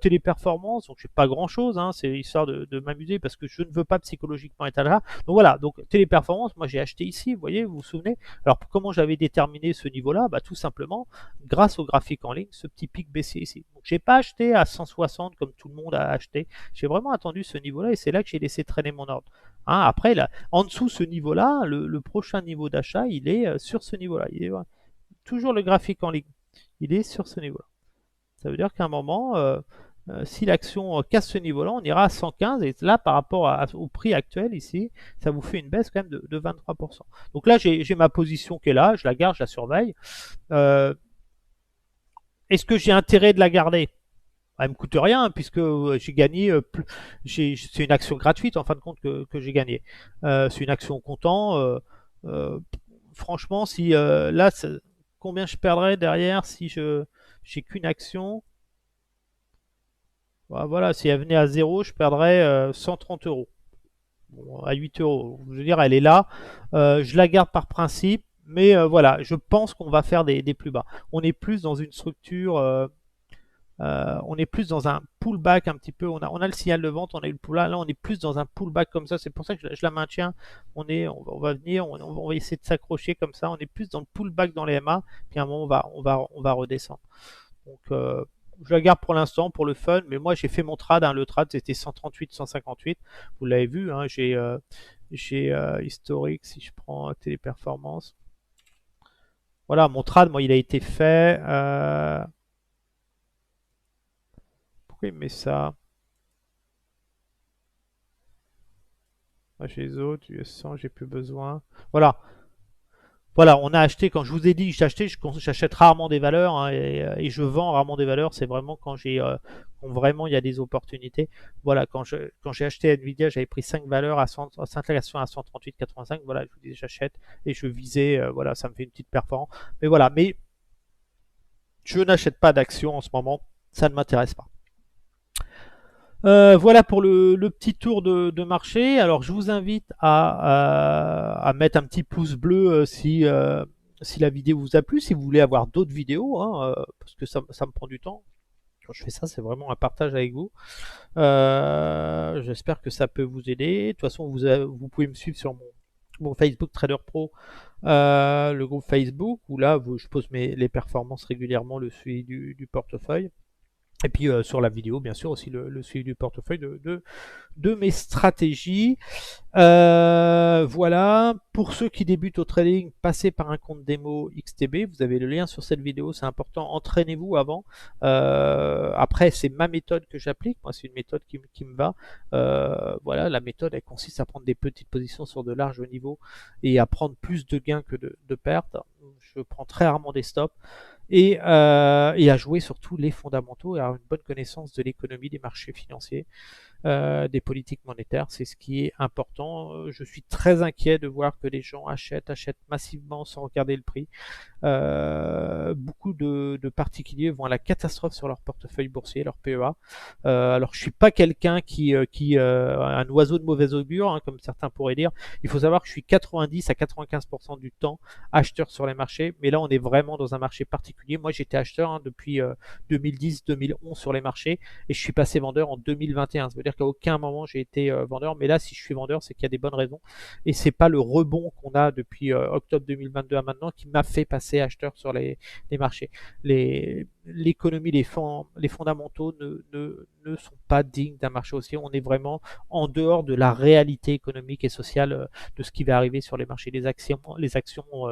téléperformance. Donc j'ai pas grand chose, hein, c'est histoire de m'amuser parce que je ne veux pas psychologiquement être là. Donc voilà, donc téléperformance, moi j'ai acheté ici, vous voyez, vous vous souvenez. Alors comment j'avais déterminé ce niveau-là? Bah tout simplement grâce au graphique en ligne, ce petit pic baissier ici. Donc j'ai pas acheté à 160 comme tout le monde a acheté. J'ai vraiment attendu ce niveau-là et c'est là que j'ai laissé traîner mon ordre. Hein, après, là, en dessous ce niveau-là, le prochain niveau d'achat, il est sur ce niveau-là. Il est toujours le graphique en ligne. Il est sur ce niveau-là. Ça veut dire qu'à un moment, Si l'action casse ce niveau-là, on ira à 115 et là, par rapport au prix actuel ici, ça vous fait une baisse quand même de 23%. Donc là, j'ai ma position qui est là, je la garde, je la surveille. Est-ce que j'ai intérêt de la garder? Elle me coûte rien hein, puisque j'ai gagné, c'est une action gratuite en fin de compte que j'ai gagné. C'est une action comptant. Euh, franchement, si là, combien je perdrais derrière si je j'ai qu'une action? Voilà, si elle venait à zéro, je perdrais 130 euros. Bon, à 8 euros. Je veux dire, elle est là. Je la garde par principe. Mais voilà, je pense qu'on va faire des plus bas. On est plus dans une structure on est plus dans un pullback un petit peu. On a le signal de vente, on a eu le pullback. Là, on est plus dans un pullback comme ça. C'est pour ça que je la maintiens. On va venir, on va essayer de s'accrocher comme ça. On est plus dans le pullback dans les MA. Puis à un moment, on va redescendre. Donc, je la garde pour l'instant pour le fun. Mais moi, j'ai fait mon trade. Hein, le trade, c'était 138, 158. Vous l'avez vu. Hein, j'ai historique si je prends téléperformance. Voilà, mon trade, moi, il a été fait. Pourquoi il met ça? Chez les autres, US 100, j'ai plus besoin. Voilà. Voilà, on a acheté, quand je vous ai dit j'achetais, j'achète rarement des valeurs hein, et je vends rarement des valeurs. C'est vraiment quand vraiment il y a des opportunités. Voilà, quand j'ai acheté Nvidia, j'avais pris 5 valeurs à 5 actions à 138,85. Voilà, je vous dis j'achète et je visais, voilà, ça me fait une petite performance. Mais voilà, mais je n'achète pas d'actions en ce moment, ça ne m'intéresse pas. Voilà pour le petit tour de marché. Alors, je vous invite à mettre un petit pouce bleu si la vidéo vous a plu, si vous voulez avoir d'autres vidéos, hein, parce que ça me prend du temps. Quand je fais ça, c'est vraiment un partage avec vous. J'espère que ça peut vous aider. De toute façon, vous pouvez me suivre sur mon Facebook Trader Pro, le groupe Facebook, où là, je pose les performances régulièrement, le suivi du portefeuille. Et puis sur la vidéo, bien sûr, aussi le suivi du portefeuille de mes stratégies. Voilà. Pour ceux qui débutent au trading, passez par un compte démo XTB. Vous avez le lien sur cette vidéo, c'est important. Entraînez-vous avant. Après, c'est ma méthode que j'applique. Moi, c'est une méthode qui me va. Voilà, la méthode, elle consiste à prendre des petites positions sur de larges niveaux et à prendre plus de gains que de pertes. Je prends très rarement des stops. Et à jouer surtout les fondamentaux et à avoir une bonne connaissance de l'économie, des marchés financiers, des politiques monétaires. C'est ce qui est important. Je suis très inquiet de voir que les gens achètent massivement sans regarder le prix. Beaucoup de particuliers vont à la catastrophe sur leur portefeuille boursier, leur PEA. Alors je suis pas quelqu'un qui un oiseau de mauvais augure, hein, comme certains pourraient dire. Il faut savoir que je suis 90 à 95% du temps acheteur sur les marchés, mais là on est vraiment dans un marché particulier. Moi j'étais acheteur hein, depuis 2010-2011 sur les marchés et je suis passé vendeur en 2021. Ça veut dire qu'à aucun moment j'ai été vendeur, mais là si je suis vendeur, c'est qu'il y a des bonnes raisons et c'est pas le rebond qu'on a depuis octobre 2022 à maintenant qui m'a fait passer acheteur sur les marchés. L'économie, les fondamentaux ne sont pas dignes d'un marché haussier. On est vraiment en dehors de la réalité économique et sociale de ce qui va arriver sur les marchés. Les actions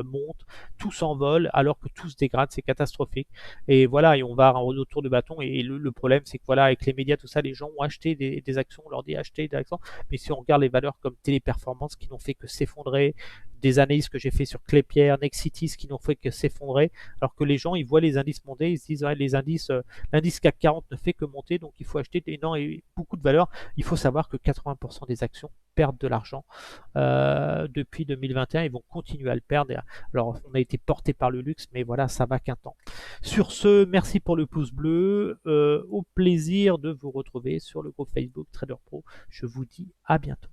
montent, tout s'envole alors que tout se dégrade, c'est catastrophique. Et voilà, et on va autour de bâton. Et le problème, c'est que voilà, avec les médias, tout ça, les gens ont acheté des actions, on leur dit acheter des actions. Mais si on regarde les valeurs comme Téléperformance qui n'ont fait que s'effondrer, des analyses que j'ai fait sur Clépierre, Nexitis qui n'ont fait que s'effondrer, alors que les gens ils voient les indices monter, ils se disent ouais, l'indice CAC 40 ne fait que monter, donc il faut acheter beaucoup de valeurs. Il faut savoir que 80% des actions perdent de l'argent depuis 2021, ils vont continuer à le perdre. Alors on a été porté par le luxe, mais voilà, ça va qu'un temps. Sur ce, merci pour le pouce bleu, au plaisir de vous retrouver sur le groupe Facebook Trader Pro. Je vous dis à bientôt.